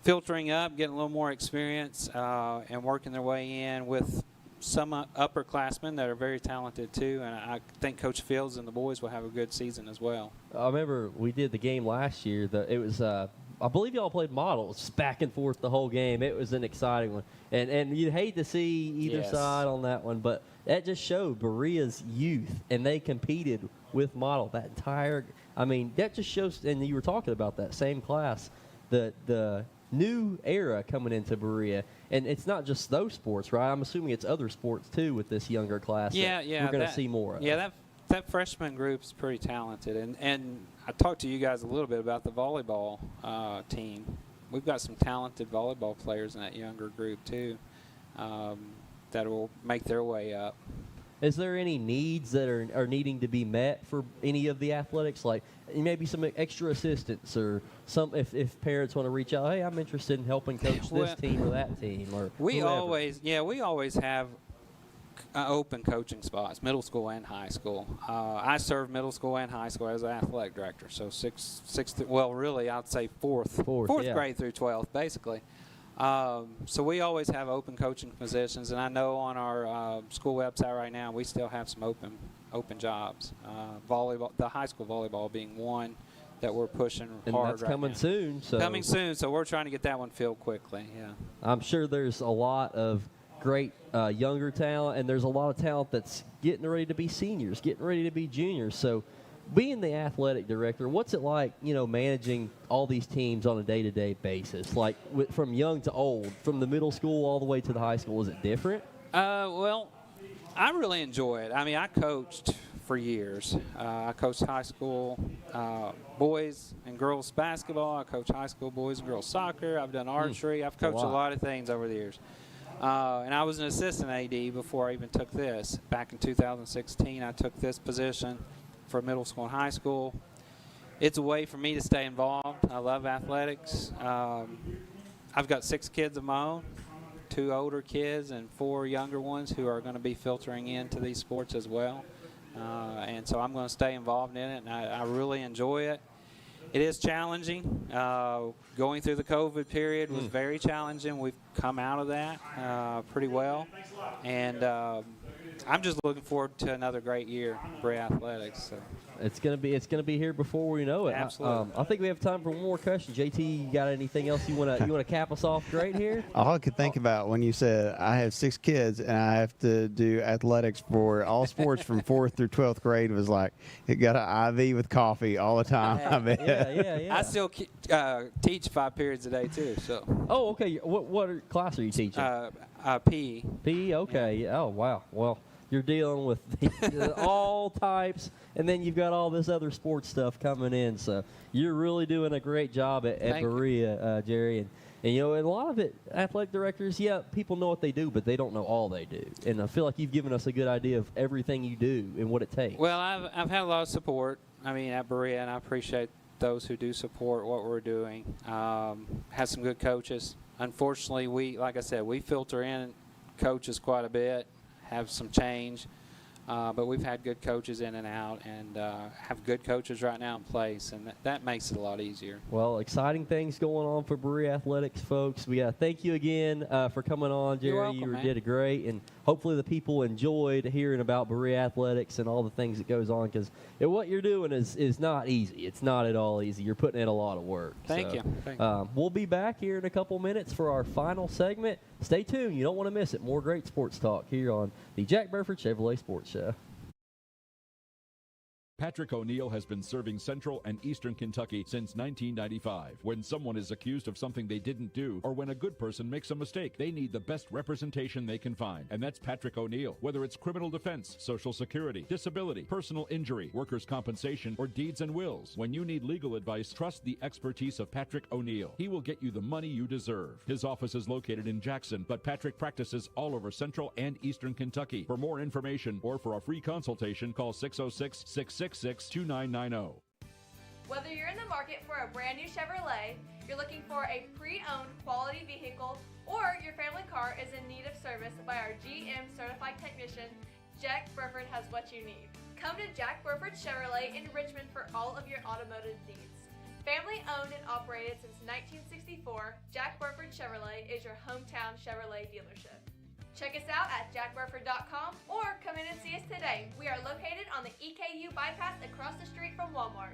filtering up, getting a little more experience, and working their way in with some upperclassmen that are very talented too, and I think Coach Fields and the boys will have a good season as well. I remember we did the game last year. It was, I believe y'all played models, just back and forth the whole game. It was an exciting one, and you'd hate to see either side on that one, but that just showed Berea's youth, and they competed with model that entire. I mean, that just shows. And you were talking about that same class, the new era coming into Berea, and it's not just those sports, right? I'm assuming it's other sports too with this younger class. Yeah, we're going to see more of. Yeah, that freshman group is pretty talented, and I talked to you guys a little bit about the volleyball team. We've got some talented volleyball players in that younger group too, that will make their way up. Is there any needs that are needing to be met for any of the athletics, like maybe some extra assistance, or some if parents want to reach out, hey, I'm interested in helping coach this team or that team, or we whoever. always have open coaching spots, middle school and high school. I serve middle school and high school as an athletic director, so really I'd say fourth yeah. grade through 12th, basically. So we always have open coaching positions, and I know on our school website right now we still have some open jobs. Volleyball, the high school volleyball being one that we're pushing and hard that's right coming now. soon. So coming soon, so we're trying to get that one filled quickly. Yeah, I'm sure there's a lot of great younger talent, and there's a lot of talent that's getting ready to be seniors, getting ready to be juniors. So being the athletic director, what's it like, managing all these teams on a day-to-day basis, like from young to old, from the middle school all the way to the high school? Is it different? Well, I really enjoy it. I mean, I coached for years. I coached high school boys and girls basketball. I coached high school boys and girls soccer. I've done archery. I've coached a lot of things over the years. And I was an assistant AD before I even took this. Back in 2016, I took this position for middle school and high school. It's a way for me to stay involved. I love athletics. I've got 6 kids of my own, 2 older kids and 4 younger ones who are going to be filtering into these sports as well. And so I'm going to stay involved in it, and I really enjoy it. It is challenging. Going through the COVID period was very challenging. We've come out of that pretty well. And I'm just looking forward to another great year for athletics. So. It's gonna be here before we know it. Absolutely. I think we have time for one more question. JT, you got anything else you wanna cap us off great here? All I could think about when you said I have 6 kids and I have to do athletics for all sports from 4th through 12th grade was like it got an IV with coffee all the time. Yeah. I still teach 5 periods a day too. So. Oh, okay. What class are you teaching? PE. PE. Okay. Yeah. Oh, wow. Well, you're dealing with all types, and then you've got all this other sports stuff coming in. So you're really doing a great job at Berea, Jerry. And and a lot of it, athletic directors, people know what they do, but they don't know all they do. And I feel like you've given us a good idea of everything you do and what it takes. Well, I've had a lot of support. I mean, at Berea, and I appreciate those who do support what we're doing. Have some good coaches. Unfortunately, like I said, we filter in coaches quite a bit. Have some change, but we've had good coaches in and out, and have good coaches right now in place, and that makes it a lot easier. Well, exciting things going on for Berea Athletics, folks. We got to thank you again for coming on, Jerry. You're welcome, You did great, and hopefully the people enjoyed hearing about Berea Athletics and all the things that goes on, because what you're doing is not easy. It's not at all easy. You're putting in a lot of work. Thank you. Thank you. We'll be back here in a couple minutes for our final segment. Stay tuned. You don't want to miss it. More great sports talk here on the Jack Burford Chevrolet Sports Show. Patrick O'Neill has been serving Central and Eastern Kentucky since 1995. When someone is accused of something they didn't do, or when a good person makes a mistake, they need the best representation they can find. And that's Patrick O'Neill. Whether it's criminal defense, Social Security, disability, personal injury, workers' compensation, or deeds and wills, when you need legal advice, trust the expertise of Patrick O'Neill. He will get you the money you deserve. His office is located in Jackson, but Patrick practices all over Central and Eastern Kentucky. For more information or for a free consultation, call 606-666-2990. Whether you're in the market for a brand new Chevrolet, you're looking for a pre-owned quality vehicle, or your family car is in need of service by our GM certified technician, Jack Burford has what you need. Come to Jack Burford Chevrolet in Richmond for all of your automotive needs. Family owned and operated since 1964, Jack Burford Chevrolet is your hometown Chevrolet dealership. Check us out at jackburford.com or come in and see us today. We are located on the EKU bypass across the street from Walmart.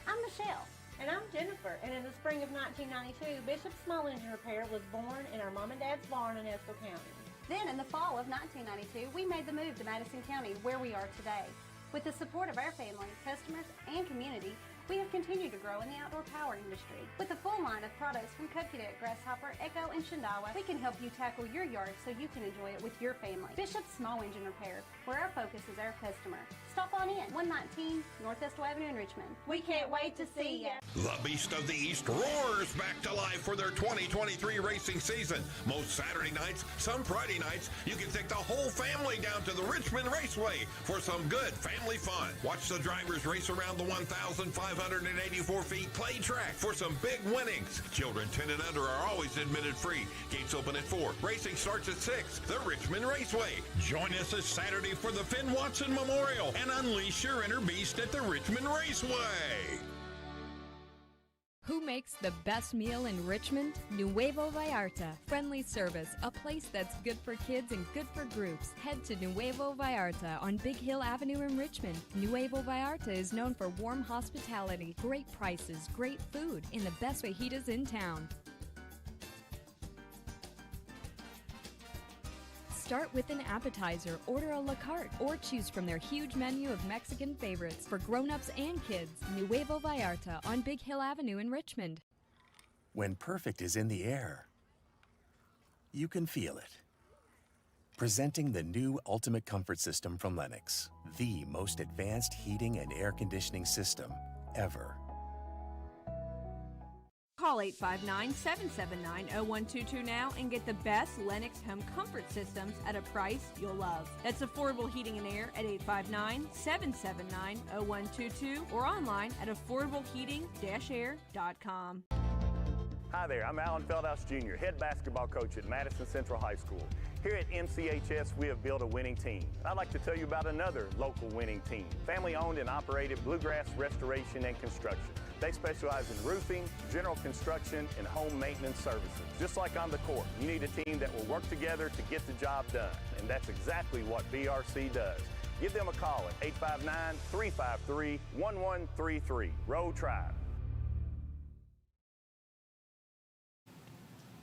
I'm Michelle. And I'm Jennifer. And in the spring of 1992, Bishop Small Engine Repair was born in our mom and dad's barn in Estill County. Then in the fall of 1992, we made the move to Madison County, where we are today. With the support of our family, customers, and community, we have continued to grow in the outdoor power industry. With a full line of products from Cub Cadet, Grasshopper, Echo, and Shindawa, we can help you tackle your yard so you can enjoy it with your family. Bishop Small Engine Repair, where our focus is our customer. Stop on in, 119 North Estill Avenue in Richmond. We can't wait to see ya. The Beast of the East roars back to life for their 2023 racing season. Most Saturday nights, some Friday nights, you can take the whole family down to the Richmond Raceway for some good family fun. Watch the drivers race around the 1,500 584 feet play track for some big winnings. Children 10 and under are always admitted free. Gates open at 4. Racing starts at 6. The Richmond Raceway. Join us this Saturday for the Finn Watson Memorial and unleash your inner beast at the Richmond Raceway. Who makes the best meal in Richmond? Nuevo Vallarta. Friendly service, a place that's good for kids and good for groups. Head to Nuevo Vallarta on Big Hill Avenue in Richmond. Nuevo Vallarta is known for warm hospitality, great prices, great food, and the best fajitas in town. Start with an appetizer, order a la carte, or choose from their huge menu of Mexican favorites for grown-ups and kids. Nuevo Vallarta on Big Hill Avenue in Richmond. When perfect is in the air, you can feel it. Presenting the new Ultimate Comfort System from Lennox, the most advanced heating and air conditioning system ever. Call 859-779-0122 now and get the best Lennox home comfort systems at a price you'll love. That's affordable heating and air at 859-779-0122 or online at affordableheating-air.com. Hi there, I'm Alan Feldhouse Jr., head basketball coach at Madison Central High School. Here at MCHS, we have built a winning team. I'd like to tell you about another local winning team, family-owned and operated Bluegrass Restoration and Construction. They specialize in roofing, general construction, and home maintenance services. Just like on the court, you need a team that will work together to get the job done, and that's exactly what BRC does. Give them a call at 859-353-1133. Road Tribe.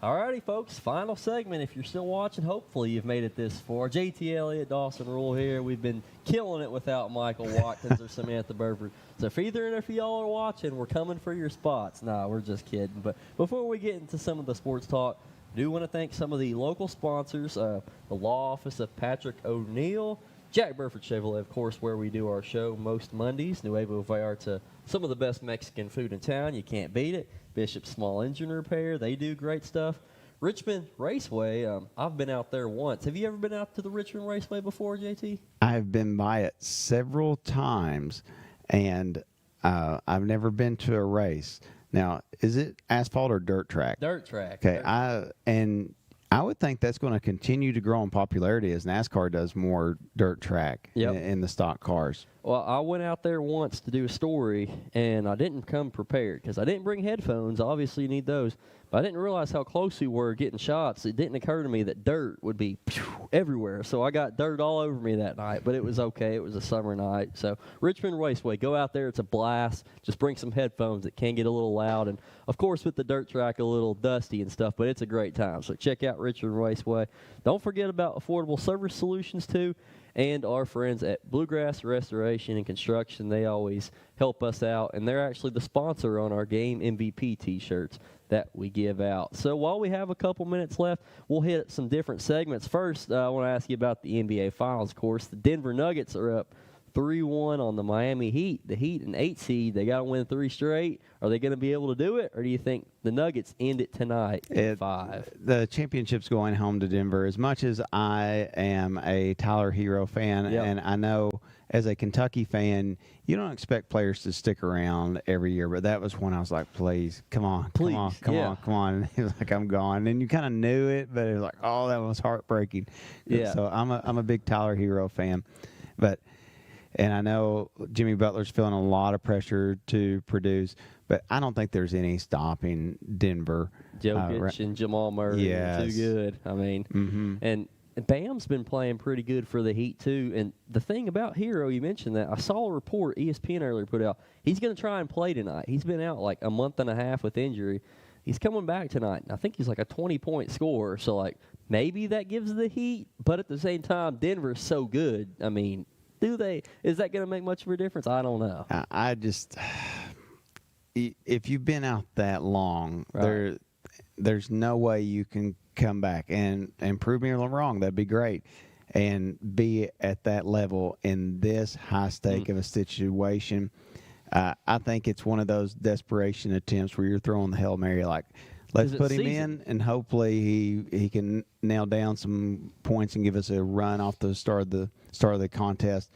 Alrighty, folks, final segment. If you're still watching, hopefully you've made it this far. JT Elliot, Dawson Rule here. We've been killing it without Michael Watkins or Samantha Burford. So if either of y'all are watching, we're coming for your spots. Nah, we're just kidding. But before we get into some of the sports talk, I do want to thank some of the local sponsors, the law office of Patrick O'Neill, Jack Burford Chevrolet, of course, where we do our show most Mondays, Nuevo Vallarta, some of the best Mexican food in town. You can't beat it. Bishop Small Engine Repair, they do great stuff. Richmond Raceway, I've been out there once. Have you ever been out to the Richmond Raceway before, JT? I've been by it several times, and I've never been to a race. Now, is it asphalt or dirt track? Dirt track. Okay, I would think that's going to continue to grow in popularity as NASCAR does more dirt track in the stock cars. Well, I went out there once to do a story, and I didn't come prepared because I didn't bring headphones. Obviously, you need those. But I didn't realize how close we were getting shots. It didn't occur to me that dirt would be everywhere. So I got dirt all over me that night, but it was okay. It was a summer night. So Richmond Raceway, go out there. It's a blast. Just bring some headphones. It can get a little loud. And, of course, with the dirt track, a little dusty and stuff, but it's a great time. So check out Richmond Raceway. Don't forget about Affordable Service Solutions, too, and our friends at Bluegrass Restoration and Construction. They always help us out, and they're actually the sponsor on our Game MVP T-shirts that we give out. So while we have a couple minutes left, we'll hit some different segments. First, I want to ask you about the NBA Finals. Of course, the Denver Nuggets are up 3-1 on the Miami Heat. The Heat, an 8 seed, they got to win 3 straight. Are they going to be able to do it, or do you think the Nuggets end it tonight at 5? The championship's going home to Denver. As much as I am a Tyler Hero fan, and I know as a Kentucky fan, you don't expect players to stick around every year, but that was when I was like, please, come on. And he was like, I'm gone. And you kind of knew it, but it was like, oh, that was heartbreaking. Yeah. So I'm a big Tyler Hero fan. And I know Jimmy Butler's feeling a lot of pressure to produce, but I don't think there's any stopping Denver. Jokic and Jamal Murray are too good. I mean, and Bam's been playing pretty good for the Heat, too. And the thing about Hero, you mentioned that. I saw a report ESPN earlier put out. He's going to try and play tonight. He's been out like a month and a half with injury. He's coming back tonight. And I think he's like a 20-point scorer. So, like, maybe that gives the Heat. But at the same time, Denver's so good. I mean, is that going to make much of a difference? I don't know. I just, if you've been out that long, there's no way you can come back and prove me wrong. That'd be great. And be at that level in this high stake of a situation. I think it's one of those desperation attempts where you're throwing the Hail Mary like, let's put him in, and hopefully he can nail down some points and give us a run off the start of the contest.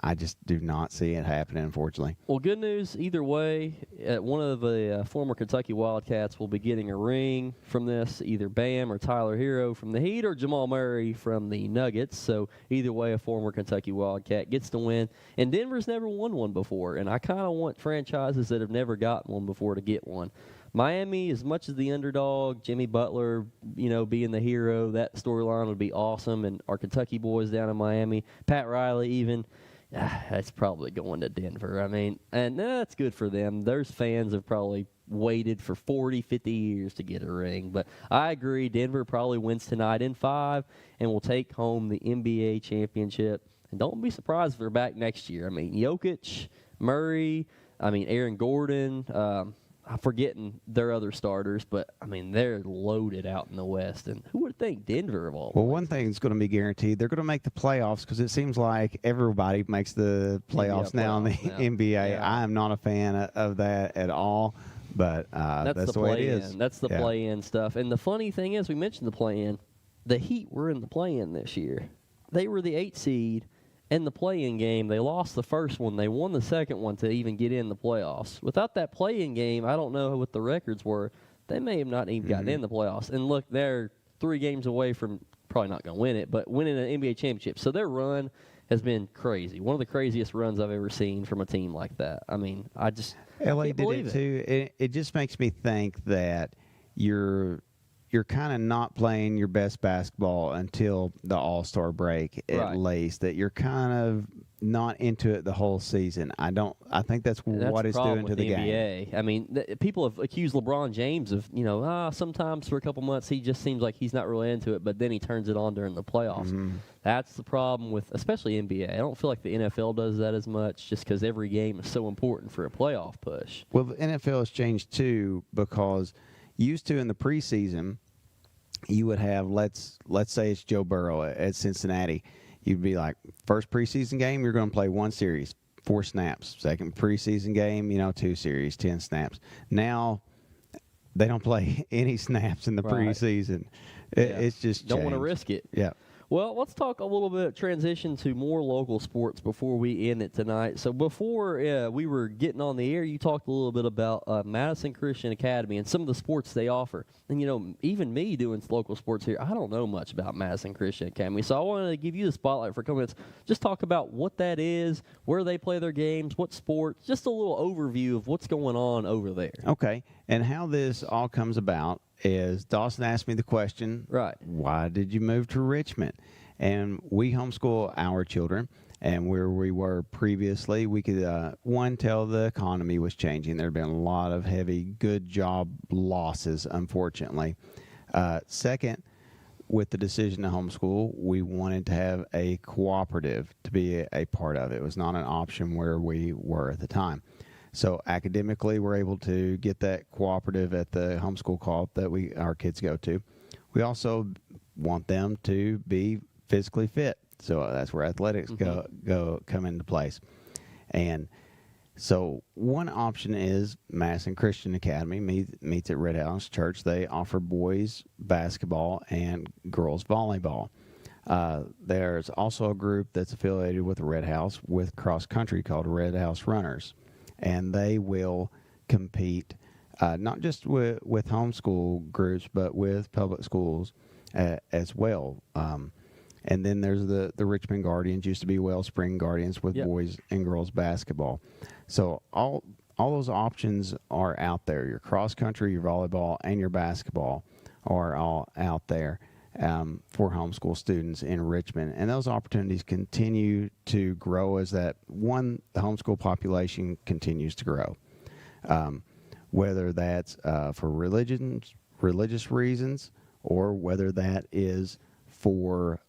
I just do not see it happening, unfortunately. Well, good news either way. One of the former Kentucky Wildcats will be getting a ring from this, either Bam or Tyler Hero from the Heat or Jamal Murray from the Nuggets. So either way, a former Kentucky Wildcat gets to win. And Denver's never won one before, and I kind of want franchises that have never gotten one before to get one. Miami, as much as the underdog, Jimmy Butler, being the hero, that storyline would be awesome. And our Kentucky boys down in Miami, Pat Riley even, that's probably going to Denver. I mean, and that's good for them. Those fans have probably waited for 40, 50 years to get a ring. But I agree, Denver probably wins tonight in 5 and will take home the NBA championship. And don't be surprised if they're back next year. I mean, Jokic, Murray, Aaron Gordon, I'm forgetting their other starters, but, they're loaded out in the West. And who would think Denver of all? Well, one thing's going to be guaranteed. They're going to make the playoffs because it seems like everybody makes the playoffs now in the NBA. Yeah. I am not a fan of that at all, but that's the way it is. That's the play-in stuff. And the funny thing is, we mentioned the play-in. The Heat were in the play-in this year. They were the 8 seed. In the play-in game, they lost the first one. They won the second one to even get in the playoffs. Without that play-in game, I don't know what the records were. They may have not even gotten in the playoffs. And look, they're 3 games away from probably not going to win it, but winning an NBA championship. So their run has been crazy. One of the craziest runs I've ever seen from a team like that. I just LA can't did believe it too. It just makes me think that you're kind of not playing your best basketball until the All-Star break, at least. That you're kind of not into it the whole season. I think that's what it's doing to the game. NBA. People have accused LeBron James of, sometimes for a couple months he just seems like he's not really into it, but then he turns it on during the playoffs. Mm-hmm. That's the problem with, especially NBA. I don't feel like the NFL does that as much, just because every game is so important for a playoff push. Well, the NFL has changed too, because used to in the preseason, you would have, let's say it's Joe Burrow at Cincinnati. You'd be like, first preseason game, you're going to play 1 series, 4 snaps. Second preseason game, 2 series, 10 snaps. Now, they don't play any snaps in the preseason. It's just don't want to risk it. Yeah. Well, let's talk a little bit, transition to more local sports before we end it tonight. So before we were getting on the air, you talked a little bit about Madison Christian Academy and some of the sports they offer. And, even me doing local sports here, I don't know much about Madison Christian Academy. So I wanted to give you the spotlight for a couple minutes. Just talk about what that is, where they play their games, what sports, just a little overview of what's going on over there. Okay. And how this all comes about is Dawson asked me the question, right? Why did you move to Richmond? And we homeschool our children, and where we were previously, we could, tell the economy was changing. There had been a lot of heavy good job losses, unfortunately. Second, with the decision to homeschool, we wanted to have a cooperative to be a part of. It was not an option where we were at the time. So academically, we're able to get that cooperative at the homeschool co-op that our kids go to. We also want them to be physically fit, so that's where athletics come into place. And so one option is Madison Christian Academy meets at Red House Church. They offer boys basketball and girls volleyball. There's also a group that's affiliated with the Red House with cross country called Red House Runners. And they will compete not just with homeschool groups, but with public schools as well. And then there's the Richmond Guardians, used to be Wellspring Guardians with boys and girls basketball. So all those options are out there. Your cross country, your volleyball, and your basketball are all out there for homeschool students in Richmond. And those opportunities continue to grow as the homeschool population continues to grow. Whether that's for religious reasons, or whether that is for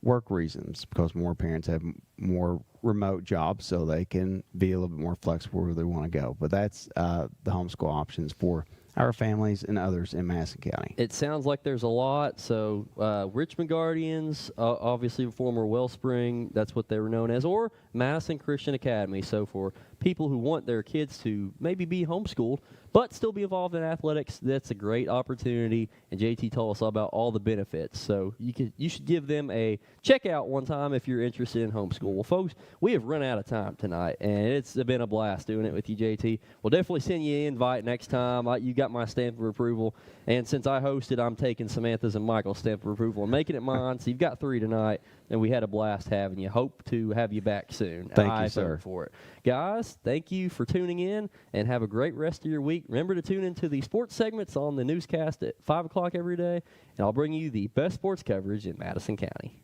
work reasons, because more parents have more remote jobs, so they can be a little bit more flexible where they want to go. But that's the homeschool options for our families and others in Madison County. It sounds like there's a lot. So Richmond Guardians, obviously former Wellspring, that's what they were known as, or Madison Christian Academy. So for people who want their kids to maybe be homeschooled, but still be involved in athletics, that's a great opportunity. And JT told us about all the benefits. So you should give them a check out one time if you're interested in homeschool. Well, folks, we have run out of time tonight, and it's been a blast doing it with you, JT. We'll definitely send you an invite next time. You got my stamp of approval. And since I hosted, I'm taking Samantha's and Michael's stamp of approval and making it mine. So you've got 3 tonight, and we had a blast having you. Hope to have you back soon. Thank you, sir. For it. Guys, thank you for tuning in, and have a great rest of your week. Remember to tune into the sports segments on the newscast at 5 o'clock every day, and I'll bring you the best sports coverage in Madison County.